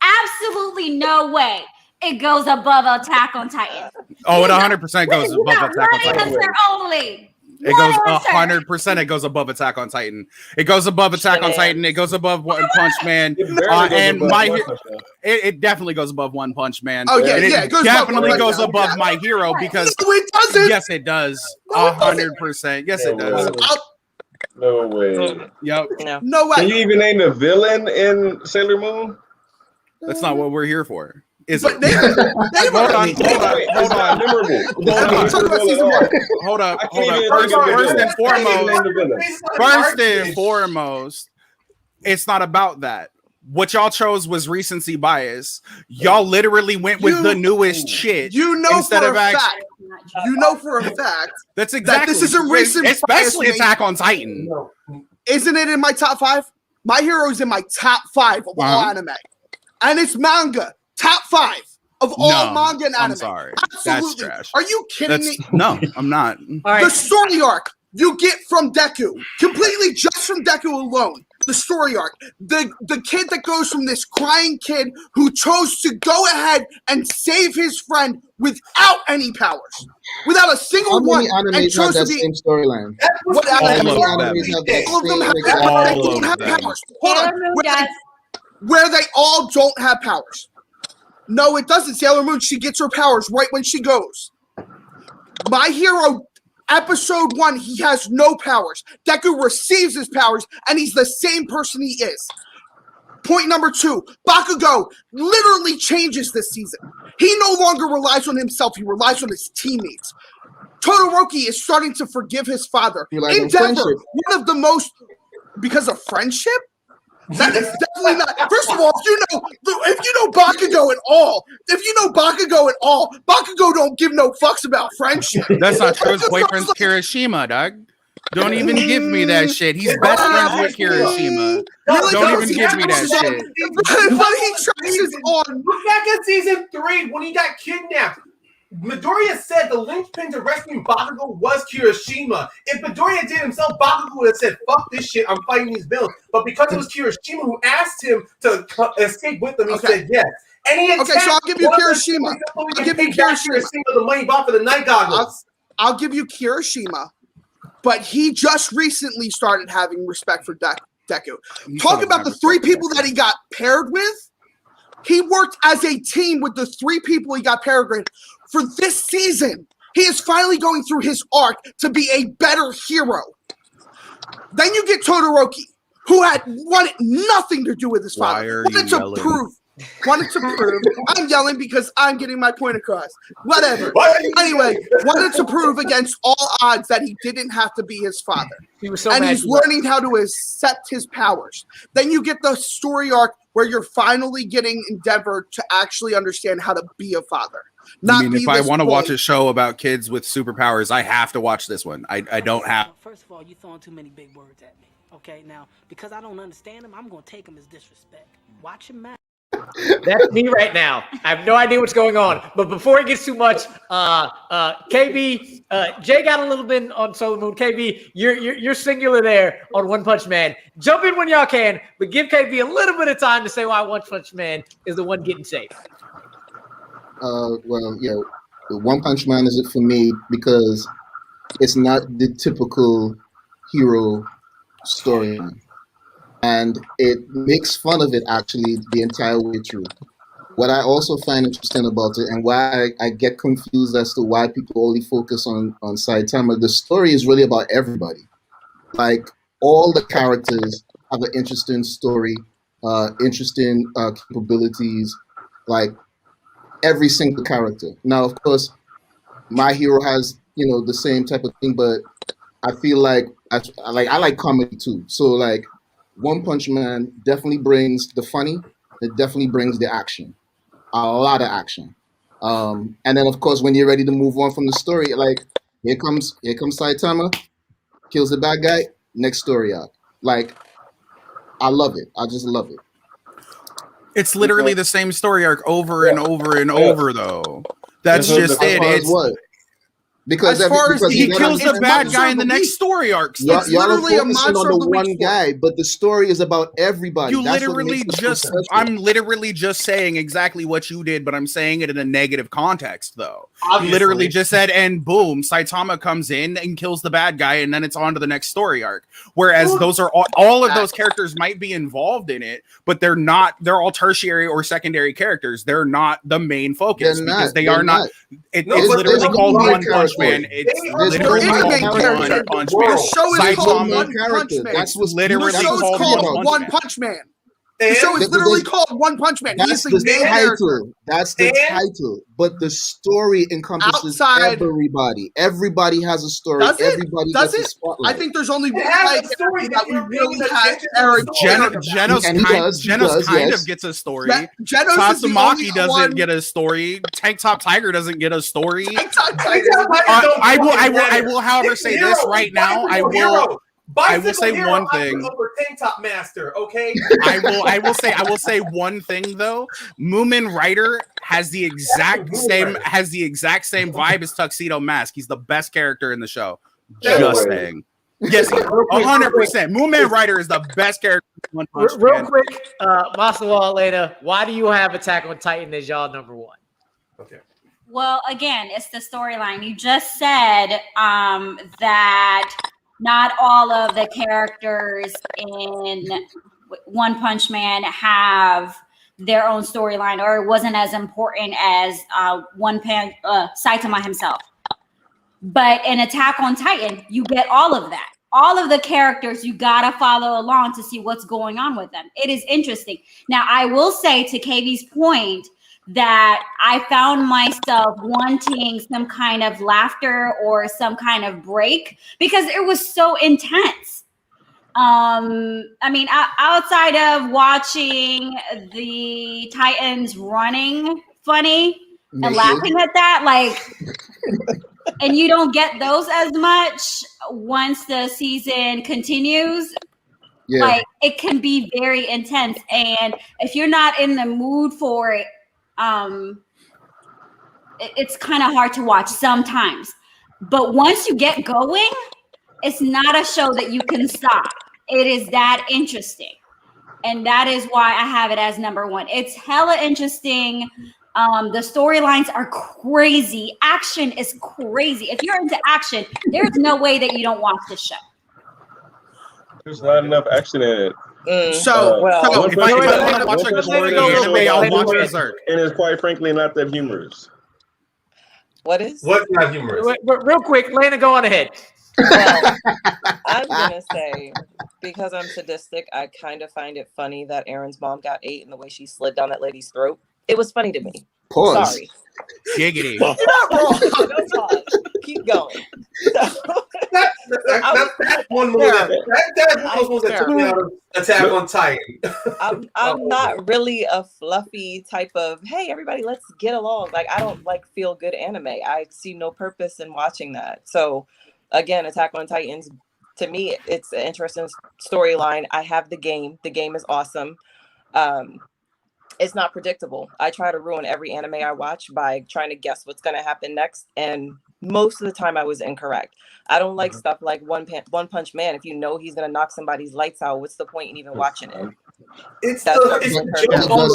absolutely no way, it goes above Attack on Titan. Oh, it 100% goes above Attack on Titan. Answer only. It goes 100%. It goes above Attack on Titan. It goes above Attack on Titan. It goes above One Punch Man. And it definitely goes above One Punch Man. Oh yeah, and it goes definitely above goes above My Hero because no, it doesn't. Yes, it does. 100%. Yes, it does. No way. Yep. No way. Can you even name the villain in Sailor Moon? That's not what we're here for. Is but it? Hold on. Hold up. First and foremost, it's not about that. What y'all chose was recency bias. Y'all literally went with the newest shit. You know for a fact. You know for a fact. That's exactly. That this isn't recent. Especially Attack on Titan. Isn't it in my top 5? My Hero is in my top 5 of all anime, and it's manga. Top 5 of all manga and anime. I'm sorry. Absolutely. That's trash. Are you kidding me? No, I'm not. The story arc you get from Deku, completely just from Deku alone. The story arc, the kid that goes from this crying kid who chose to go ahead and save his friend without any powers, without a single one, and chose to be same storyline. What all of them have powers. Hold on, where they all don't have powers. No, it doesn't. Sailor Moon, she gets her powers right when she goes. My Hero, episode 1, he has no powers. Deku receives his powers, and he's the same person he is. Point number 2, Bakugo literally changes this season. He no longer relies on himself, he relies on his teammates. Todoroki is starting to forgive his father. Endeavor, one of the most, because of friendship? That is definitely not. First of all, if you know Bakugo at all, Bakugo don't give no fucks about friendship. That's not true. His boyfriend's Kirishima, dog. Don't even give me that shit. He's best friends with Kirishima. Don't even give me that shit. But he traces on. Look back at season 3 when he got kidnapped. Midoriya said the linchpin to rescue Bakugo was Kirishima. If Midoriya did himself, Bakugo would have said, "Fuck this shit, I'm fighting these villains." But because it was Kirishima who asked him to escape with them, he said yes. And he so I'll give you Kirishima. I'll give you Kirishima. The money bought for the night goggles. I'll give you Kirishima, but he just recently started having respect for Deku. Talk about the 3 people that he got paired with. He worked as a team with the 3 people he got paired with. For this season, he is finally going through his arc to be a better hero. Then you get Todoroki, who wanted nothing to do with his father. Wanted to prove. I'm yelling because I'm getting my point across. Whatever. Anyway, wanted to prove against all odds that he didn't have to be his father. He's learning how to accept his powers. Then you get the story arc where you're finally getting Endeavor to actually understand how to be a father. If I want to watch a show about kids with superpowers, I have to watch this one. I don't have. First of all, you're throwing too many big words at me. Okay, now because I don't understand them, I'm gonna take them as disrespect. Watch your mouth. That's me right now. I have no idea what's going on. But before it gets too much, KB, Jay got a little bit on Sailor Moon. KB, you're singular there on One Punch Man. Jump in when y'all can, but give KB a little bit of time to say why One Punch Man is the one getting saved. One Punch Man is it for me because it's not the typical hero storyline. And it makes fun of it actually the entire way through. What I also find interesting about it and why I get confused as to why people only focus on Saitama, the story is really about everybody. Like all the characters have an interesting story, interesting capabilities, like every single character. Now, of course, My Hero has, the same type of thing, but I feel like I like comedy too. So like One Punch Man definitely brings the funny. It definitely brings the action, a lot of action. And then of course, when you're ready to move on from the story, like here comes Saitama, kills the bad guy. Next story up. Like I love it. I just love it. It's literally the same story arc over and over and over, though. That's just it. Because As far as he the- kills the it's bad Monster guy of in the the next Week. story arc. Y'all It's are literally a focusing Monster on of the the Week one story. guy, but the story is about everybody. You That's what literally makes it just successful. I'm literally just saying exactly what you did, but I'm saying it in a negative context though. Obviously. You literally just said, and boom, Saitama comes in and kills the bad guy, and then it's on to the next story arc. Whereas those are all of those characters might be involved in it, but they're all tertiary or secondary characters. They're not the main focus because they are not. It's literally called One Punch Man. It's literally called One Punch Man. The show is called One Punch Man. That's what's literally The show is called One Punch Man. The show is literally called One Punch Man. That's He's the main character. title. That's the title. But the story encompasses everybody. Everybody has a story. Does it? Everybody Does gets a it? spotlight. I think there's only one has guy a story that if we you're really paying had attention to Eric. the story. Genos kind of gets a story. Genos is the only Tatsumaki doesn't one- get a story. Tank Top Tiger doesn't get a story. I will, however, say this right now. I will say one thing. Upper tank top master, okay? I will say one thing though. Moomin Rider has the exact same vibe as Tuxedo Mask. He's the best character in the show. Just saying. Yes, 100%. Moomin Rider is the best character in One Punch Man. Real quick, Masawa, Elena, why do you have Attack on Titan as y'all number one? Okay. Well, again, it's the storyline. You just said that not all of the characters in One Punch Man have their own storyline, or it wasn't as important as Saitama himself. But in Attack on Titan, you get all of that. All of the characters, you gotta follow along to see what's going on with them. It is interesting. Now, I will say to KV's point that I found myself wanting some kind of laughter or some kind of break because it was so intense. I mean, outside of watching the Titans running funny and laughing at that, like, and you don't get those as much once the season continues. Yeah. Like, it can be very intense, and if you're not in the mood for it, it's kind of hard to watch sometimes. But once you get going, it's not a show that you can stop. It is that interesting, and that is why I have it as number one. It's hella interesting. The storylines are crazy. Action is crazy. If you're into action, there's no way that you don't watch this show. There's not enough action in it. If I want to watch a gory anime, I'll watch Berserk. And it's quite frankly not that humorous. What's not humorous? Real quick, Lena, go on ahead. Well, I'm gonna say, because I'm sadistic, I kind of find it funny that Aaron's mom got ate and the way she slid down that lady's throat. It was funny to me. Pause. Sorry. Giggity. You're not wrong. No pause. Keep going. That's one movie that took me out of Attack on Titan. I'm not really a fluffy type of, hey, everybody, let's get along. Like, I don't like feel good anime. I see no purpose in watching that. So, again, Attack on Titans, to me, it's an interesting storyline. I have the game. The game is awesome. It's not predictable. I try to ruin every anime I watch by trying to guess what's going to happen next. And most of the time I was incorrect. I don't like stuff like One Punch Man. If you know he's going to knock somebody's lights out, what's the point in even watching it? He doesn't do it all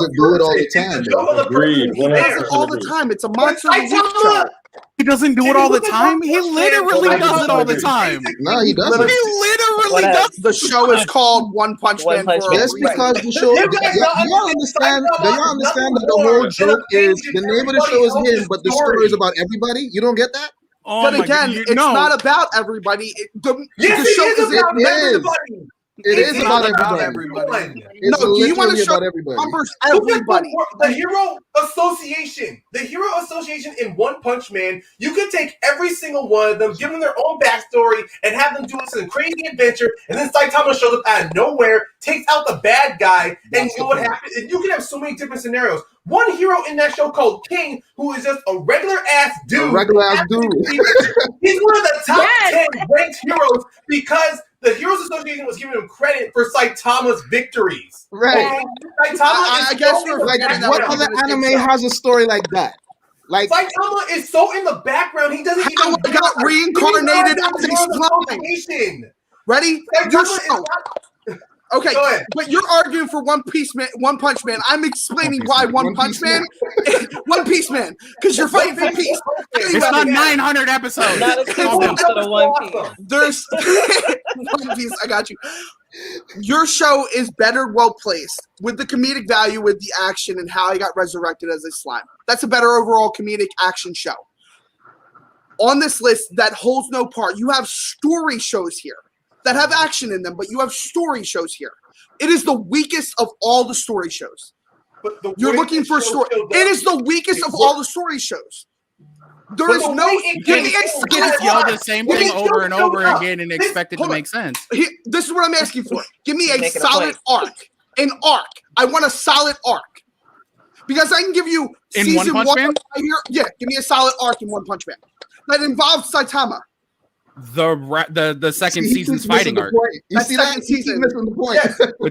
the time. Agreed. He does it all the time. It's a Monster of the Week show. He doesn't do it all the time. He literally does it all the time. No, he doesn't. He literally does. The show is called One Punch Man. Just because the show, y'all understand that the whole joke is the name of the show is him, but the story is about everybody. You don't get that? But again, it's not about everybody. The show is about everybody. It is about everybody. No, do you want to show everybody? numbers everybody? The Hero Association. The Hero Association in One Punch Man, you could take every single one of them, give them their own backstory, and have them do some crazy adventure, and then Saitama shows up out of nowhere, takes out the bad guy, and you know what happens? And you can have so many different scenarios. One hero in that show called King, who is just a regular ass dude. A regular ass dude. He's one of the top 10 ranked heroes because the Heroes Association was giving him credit for Saitama's victories. Right. And Saitama I guess you're like, what other anime has a story like that? Like Saitama is so in the background. He doesn't How even I got reincarnated as a slime. Ready? Your show. Okay, but you're arguing for One Punch Man. I'm explaining why One Punch Man, One Piece Man, because you're fighting for peace. It's not 900 episodes. Not a single episode of One Piece. There's One Piece. I got you. Your show is better, well placed with the comedic value, with the action, and how I got resurrected as a slime. That's a better overall comedic action show. On this list that holds no part, you have story shows here that have action in them, but you have story shows here. It is the weakest of all the story shows. But you're looking for a story. It is the weakest of all the story shows. There is no. Give me a just yell the same thing over and over again and expect it to make sense. This is what I'm asking for. Give me a solid arc. An arc. I want a solid arc. Because I can give you in season One Punch Man? Yeah, give me a solid arc in One Punch Man. That involves Saitama. The second season's fighting arc. You see that? You keep missing the point.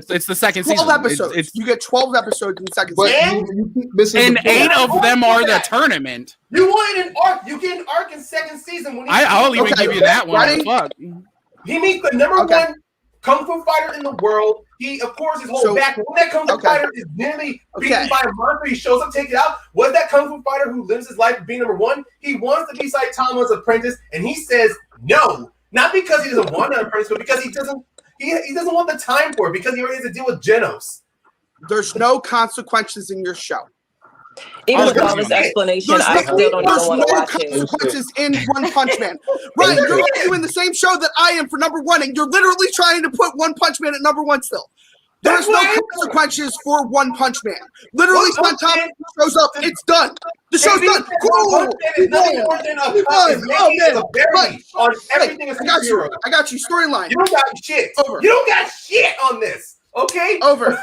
It's the second 12 season. episodes. You get 12 episodes in the second season. And 8 of them are the tournament. You wanted an arc. You get an arc in second season. When I'll even give you that one. Ready? Fuck. He meets the number one kung fu fighter in the world. He, of course, his whole back. When that kung fu fighter is nearly beaten by a monster, he shows up, take it out. Was that kung fu fighter who lives his life being number one? He wants to be Saitama's apprentice, and he says no. Not because he doesn't want an apprentice, but because he doesn't want the time for it, because he already has to deal with Genos. There's no consequences in your show. Even with all this explanation, I still don't even want to watch it. There's no consequences in One Punch Man. Ryan, you're doing the same show that I am for number one, and you're literally trying to put One Punch Man at number one still. There's no consequences for One Punch Man. Literally, Saitama shows up. It's done. The show's done. Cool. I got you. Storyline. You don't got shit. Over. You don't got shit on this. Okay? Over.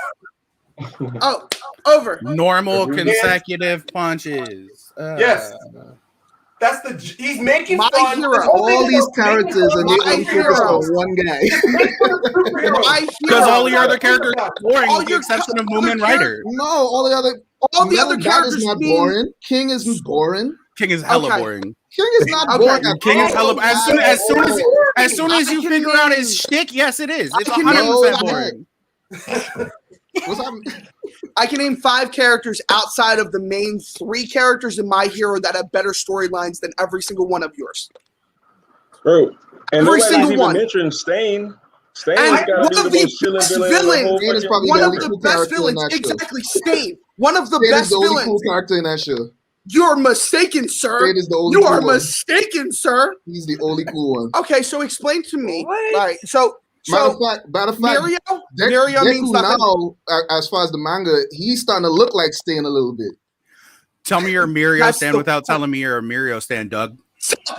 Oh, over. Normal consecutive punches. Yes. That's he's making my fun. Hero. All these characters and they only focus on one guy. Because all the other characters are boring with the exception of Moomin Rider. No, all the other characters is not boring. King isn't boring. King is hella boring. King is not boring. King is hella. As soon as you figure out his shtick, yes, it is. It's 100% boring. What's that? I can name 5 characters outside of the main 3 characters in My Hero that have better storylines than every single one of yours. Bro, and every single even one. Mentioned Stain. Stain And got one to of be the the most best villain. one of the best villains. Exactly, Stain. One of the best Stain is the only villains. cool character in that show. You're mistaken, sir. Stain is the only you cool are one. mistaken, sir. He's the only cool one. Okay, so explain to me. All right, so Matter of fact, Mirio means nothing. Now, as far as the manga, he's starting to look like Stain a little bit. Tell me you're a Mirio stan without telling me you're a Mirio stan, Doug.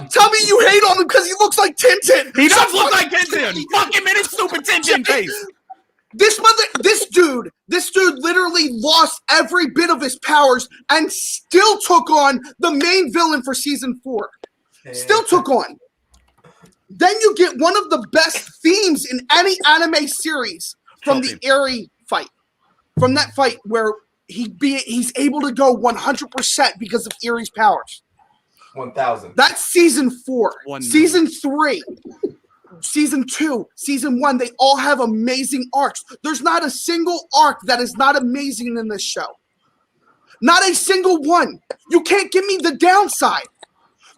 Tell me you hate on him because he looks like Tintin. He does look like Tintin. Fuck him in his stupid Tintin face. This dude literally lost every bit of his powers and still took on the main villain for season 4. Still took on. Then you get one of the best themes in any anime series from the Eri fight. From that fight where he's able to go 100% because of Eri's powers. 1,000. That's season 4. Season 3. Season 2, season 1, they all have amazing arcs. There's not a single arc that is not amazing in this show. Not a single one. You can't give me the downside.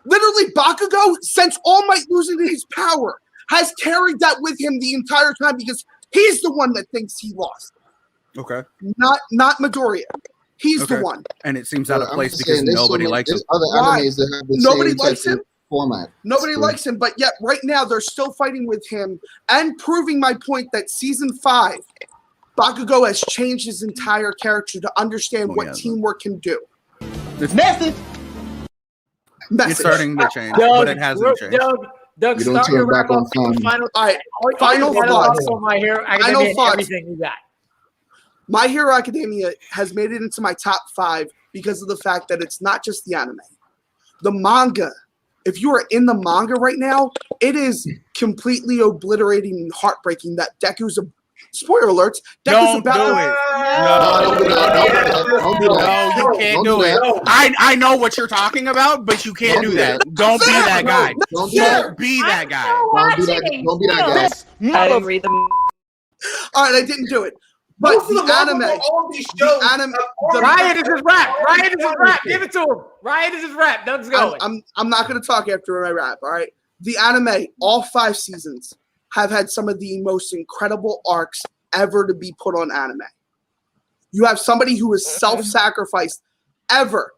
Literally, Bakugo, since All Might losing his power, has carried that with him the entire time because he's the one that thinks he lost. Okay. Not Midoriya. He's the one. And it seems out of place because nobody likes him. Other animes that have the Nobody same likes him. Format. Nobody likes him, but yet right now they're still fighting with him and proving my point that season 5, Bakugo has changed his entire character to understand what teamwork can do. Message. It's starting to change, but it hasn't changed. Doug, You don't start your turn back wrap on up. time. Final thoughts. on My Hero Academia. Everything you got. My Hero Academia has made it into my top 5 because of the fact that it's not just the anime. The manga, if you are in the manga right now, it is completely obliterating and heartbreaking that Deku's Spoiler alerts. Don't do it. No, you can't do it. I know what you're talking about, but you can't do that. Don't be that guy. Don't be that guy. Don't be that guy. I didn't read them. All right, I didn't do it. But the anime, Ryan is his rap. Ryan is his rap. Give it to him. Ryan is his rap. Doug's going. I'm not going to talk after my rap. All right. The anime, all 5 seasons, have had some of the most incredible arcs ever to be put on anime. You have somebody who is self-sacrificed ever.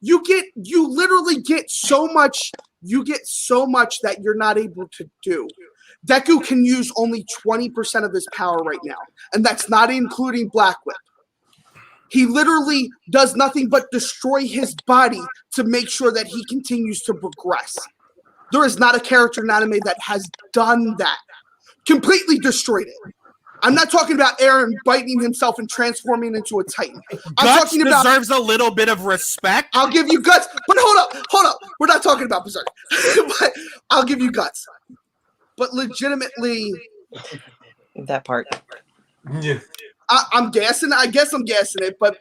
You literally get so much. You get so much that you're not able to do. Deku can use only 20% of his power right now, and that's not including Black Whip. He literally does nothing but destroy his body to make sure that he continues to progress. There is not a character in anime that has done that. Completely destroyed it. I'm not talking about Eren biting himself and transforming into a Titan. I'm talking about deserves a little bit of respect. I'll give you Guts, but hold up. We're not talking about Berserk. But I'll give you Guts. But legitimately, that part. Yeah. I'm guessing. I guess I'm guessing it, but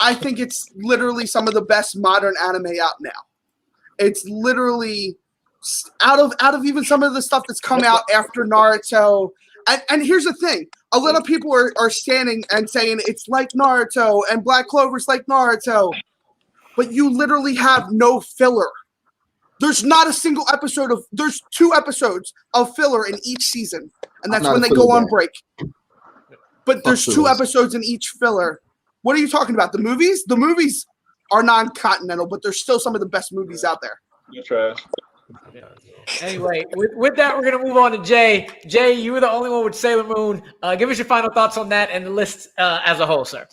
I think it's literally some of the best modern anime out now. It's literally out of even some of the stuff that's come out after Naruto. And here's the thing: a lot of people are standing and saying it's like Naruto and Black Clover's like Naruto, but you literally have no filler. There's not a single episode of. There's 2 episodes of filler in each season, and that's when they go on break. But there's 2 episodes in each filler. What are you talking about? The movies? The movies are non-continental, but they're still some of the best movies out there. You're trash. Anyway, with that, we're gonna move on to Jay. Jay, you were the only one with Sailor Moon. Give us your final thoughts on that and the list as a whole, sir.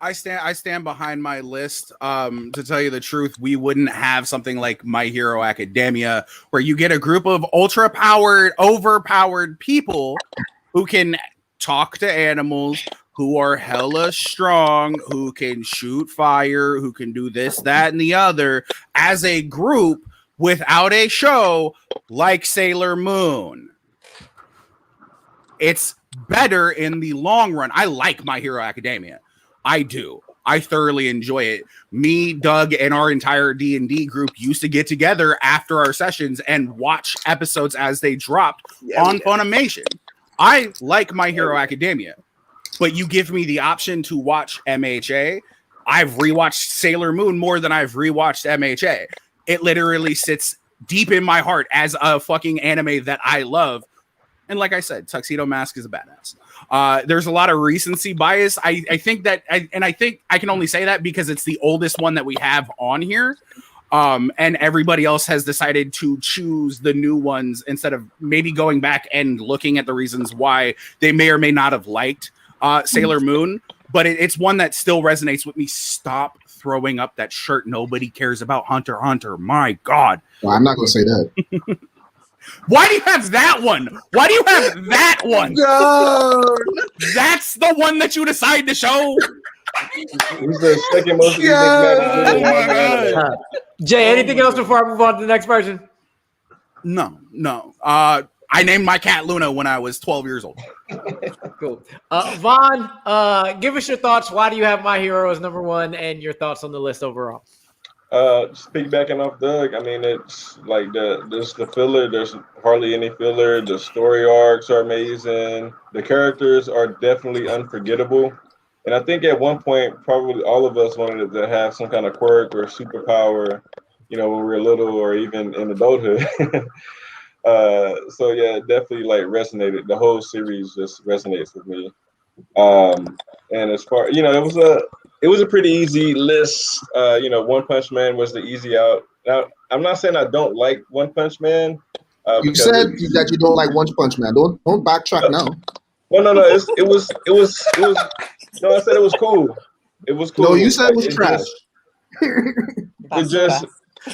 I stand behind my list. To tell you the truth, we wouldn't have something like My Hero Academia, where you get a group of overpowered people who can talk to animals, who are hella strong, who can shoot fire, who can do this, that, and the other as a group without a show like Sailor Moon. It's better in the long run. I like My Hero Academia. I do. I thoroughly enjoy it. Me, Doug, and our entire D&D group used to get together after our sessions and watch episodes as they dropped on Funimation. I like My Hero Academia, but you give me the option to watch MHA. I've rewatched Sailor Moon more than I've rewatched MHA. It literally sits deep in my heart as a fucking anime that I love. And like I said, Tuxedo Mask is a badass. There's a lot of recency bias. I think I can only say that because it's the oldest one that we have on here. And everybody else has decided to choose the new ones instead of maybe going back and looking at the reasons why they may or may not have liked Sailor Moon. But it's one that still resonates with me. Stop throwing up that shirt. Nobody cares about Hunter x Hunter. My God. Well, I'm not going to say that. Why do you have that one? Why do you have that one? No. That's the one that you decide to show. He's the second most Jay, anything else before I move on to the next person? No. I named my cat Luna when I was 12 years old. Cool. Vaughn, give us your thoughts. Why do you have My Hero as number 1 and your thoughts on the list overall? Just piggybacking off Doug, I mean, it's like the filler. There's hardly any filler. The story arcs are amazing. The characters are definitely unforgettable. And I think at one point, probably all of us wanted to have some kind of quirk or superpower, when we were little or even in adulthood. So yeah, it definitely like resonated. The whole series just resonates with me. And as far, it was a pretty easy list. One Punch Man was the easy out. Now, I'm not saying I don't like One Punch Man. You said that you don't like One Punch Man. Don't backtrack now. Well, no. It was. No, I said it was cool. It was cool. No, you said it was trash. It just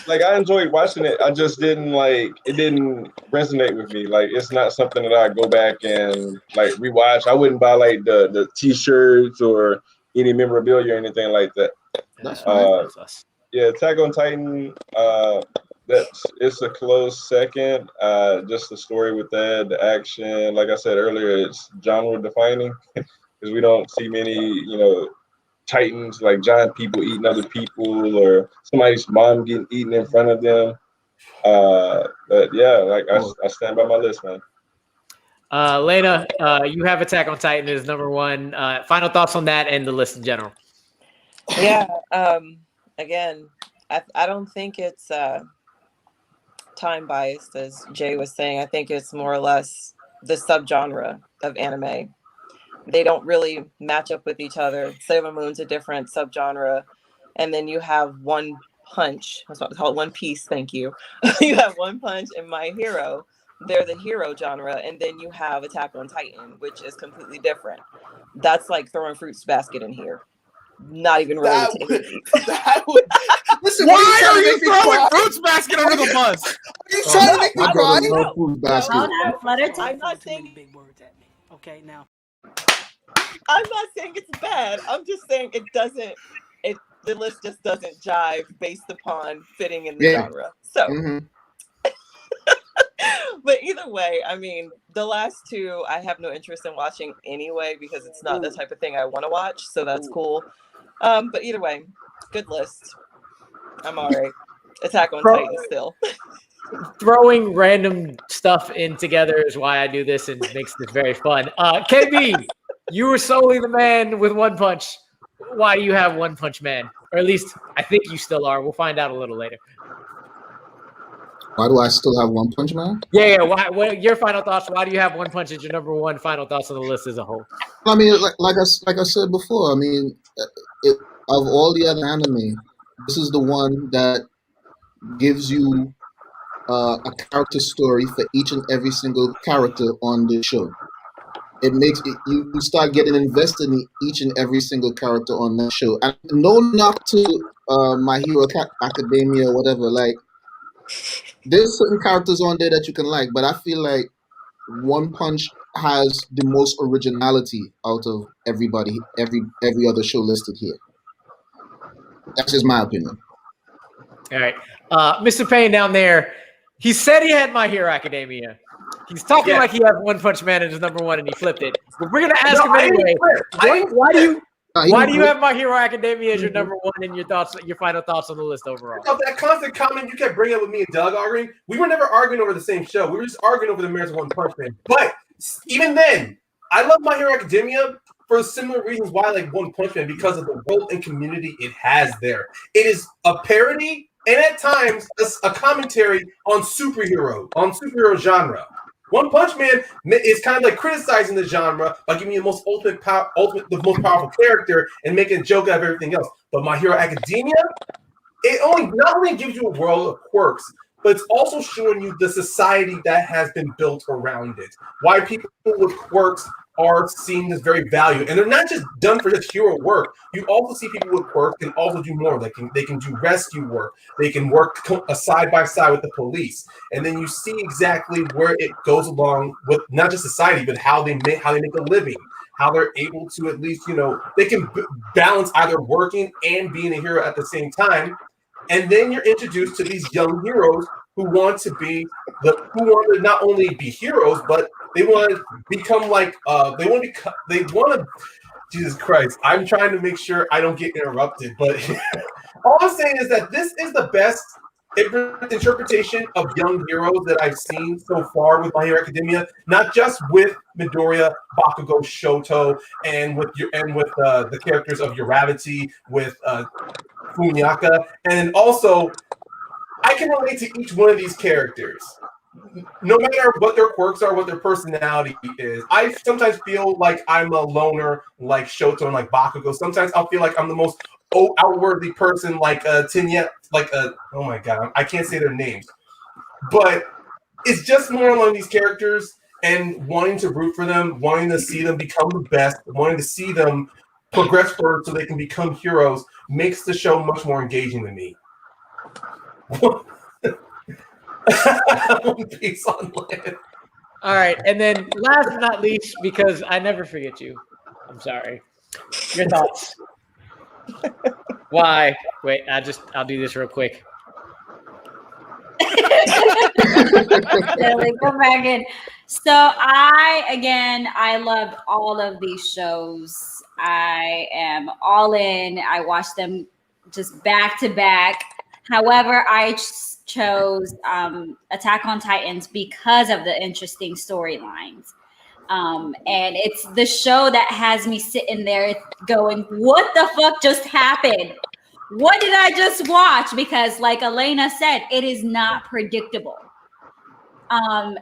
like I enjoyed watching it. I just didn't like it. Didn't resonate with me. Like it's not something that I go back and like rewatch. I wouldn't buy like the T-shirts or any memorabilia or anything like that. That's fine. Yeah, Attack on Titan. it's a close second. Just the story with that, the action. Like I said earlier, it's genre defining because we don't see many, titans like giant people eating other people or somebody's mom getting eaten in front of them. But yeah, like I stand by my list, man. Lena, you have Attack on Titan as number one. Final thoughts on that and the list in general. Yeah. Again, I don't think it's time biased, as Jay was saying. I think it's more or less the subgenre of anime. They don't really match up with each other. Sailor Moon's a different subgenre, and then you have One Punch. That's what I call it, One Piece. Thank you. You have One Punch and My Hero. They're the hero genre, and then you have Attack on Titan, which is completely different. That's like throwing fruits basket in here. Not even related to anything. Listen, why are you throwing fruits basket under the bus? Are you trying to make me cry? I'm not saying big words at me. Okay, now. I'm not saying it's bad. I'm just saying it doesn't. The list just doesn't jive based upon fitting in the genre. So. Mm-hmm. But either way, I mean, the last two I have no interest in watching anyway because it's not the type of thing I want to watch. So that's cool. But either way, good list. I'm all right. Attack on Titan still. Throwing random stuff in together is why I do this and makes this very fun. KB, you were solely the man with One Punch. Why do you have One Punch Man? Or at least I think you still are. We'll find out a little later. Why do I still have One Punch Man? Yeah. What your final thoughts? Why do you have One Punch as your number one? Final thoughts on the list as a whole. I mean, like I said before. I mean, of all the other anime, this is the one that gives you a character story for each and every single character on the show. It makes you start getting invested in each and every single character on that show. And no knock to My Hero Academia or whatever. Like, there's certain characters on there that you can like, but I feel like One Punch has the most originality out of everybody, every other show listed here. That's just my opinion. All right. Mr. Payne down there, he said he had My Hero Academia. He's talking like he has One Punch Man as his number one and he flipped it. But we're going to ask him anyway. Why do you have My Hero Academia as your number one and your final thoughts on the list overall? So that constant comment you kept bringing up with me and Doug arguing, we were never arguing over the same show. We were just arguing over the merits of One Punch Man. But even then, I love My Hero Academia for similar reasons why I like One Punch Man, because of the world and community it has there. It is a parody and at times a commentary on superhero genre. One Punch Man is kind of like criticizing the genre by giving you the most the most powerful character and making a joke out of everything else. But My Hero Academia, it not only gives you a world of quirks, but it's also showing you the society that has been built around it. Why people with quirks are seen as very valued, and they're not just done for just hero work. You also see people with quirks can also do more. They can do rescue work. They can work side by side with the police, and then you see exactly where it goes along with not just society, but how they make a living. How they're able to at least they can balance either working and being a hero at the same time. And then you're introduced to these young heroes who want to not only be heroes, but they want to become Jesus Christ. I'm trying to make sure I don't get interrupted, but all I'm saying is that this is the best interpretation of young heroes that I've seen so far with My Hero Academia, not just with Midoriya, Bakugo, Shoto, and with the characters of Uravity, with Fumiaka, and also I can relate to each one of these characters. No matter what their quirks are, what their personality is. I sometimes feel like I'm a loner like Shoto and like Bakugo. Sometimes I'll feel like I'm the most outwardly person like Tinya, oh my god, I can't say their names. But it's just more along these characters and wanting to root for them, wanting to see them become the best, wanting to see them progress forward so they can become heroes makes the show much more engaging to me. One Piece on land. All right, and then last but not least, because I never forget you. I'm sorry. Your thoughts? Why? Wait, I'll do this real quick. Really, go back in. So I love all of these shows. I am all in. I watch them just back to back. However, I chose Attack on Titans because of the interesting storylines. And it's the show that has me sitting there going, what the fuck just happened? What did I just watch? Because like Elena said, it is not predictable.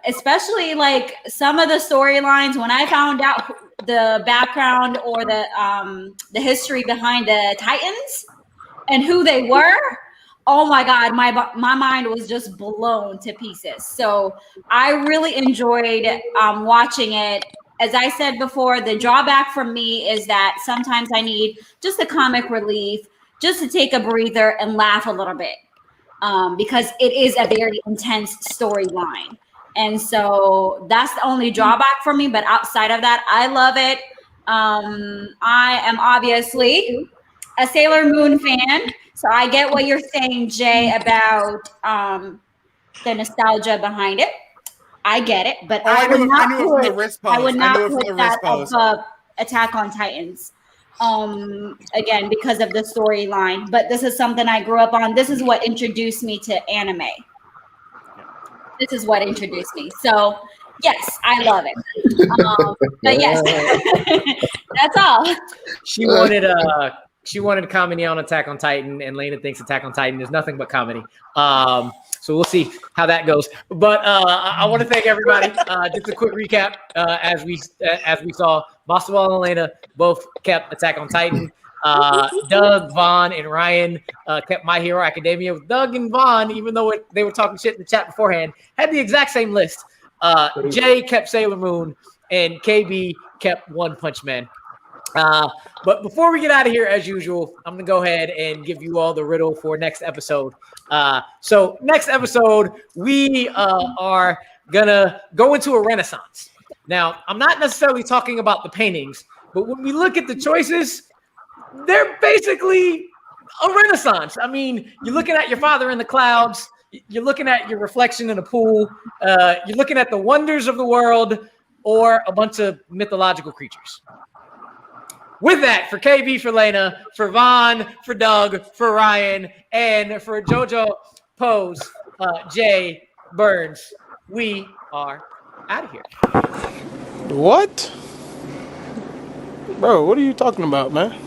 Especially like some of the storylines, when I found out the background or the history behind the Titans and who they were, oh my God, my mind was just blown to pieces. So I really enjoyed watching it. As I said before, the drawback for me is that sometimes I need just a comic relief, just to take a breather and laugh a little bit, because it is a very intense storyline. And so that's the only drawback for me. But outside of that, I love it. I am obviously a Sailor Moon fan. So I get what you're saying, Jay, about the nostalgia behind it. I get it, but I would not put that above Attack on Titans. Again, because of the storyline. But this is something I grew up on. This is what introduced me to anime. This is what introduced me. So yes, I love it. But yes, that's all. She wanted comedy on Attack on Titan, and Lena thinks Attack on Titan is nothing but comedy. So we'll see how that goes. But I want to thank everybody. Just a quick recap as we saw, Bastable and Elena both kept Attack on Titan. Doug, Vaughn, and Ryan kept My Hero Academia. With Doug and Vaughn, even though they were talking shit in the chat beforehand, had the exact same list. Jay kept Sailor Moon, and KB kept One Punch Man. But before we get out of here, as usual, I'm going to go ahead and give you all the riddle for next episode. So next episode, we are going to go into a renaissance. Now, I'm not necessarily talking about the paintings, but when we look at the choices, they're basically a renaissance. I mean, you're looking at your father in the clouds. You're looking at your reflection in a pool. You're looking at the wonders of the world, or a bunch of mythological creatures. With that, for KB, for Lena, for Vaughn, for Doug, for Ryan, and for JoJo Pose, Jay Burns, we are out of here. What? Bro, what are you talking about, man?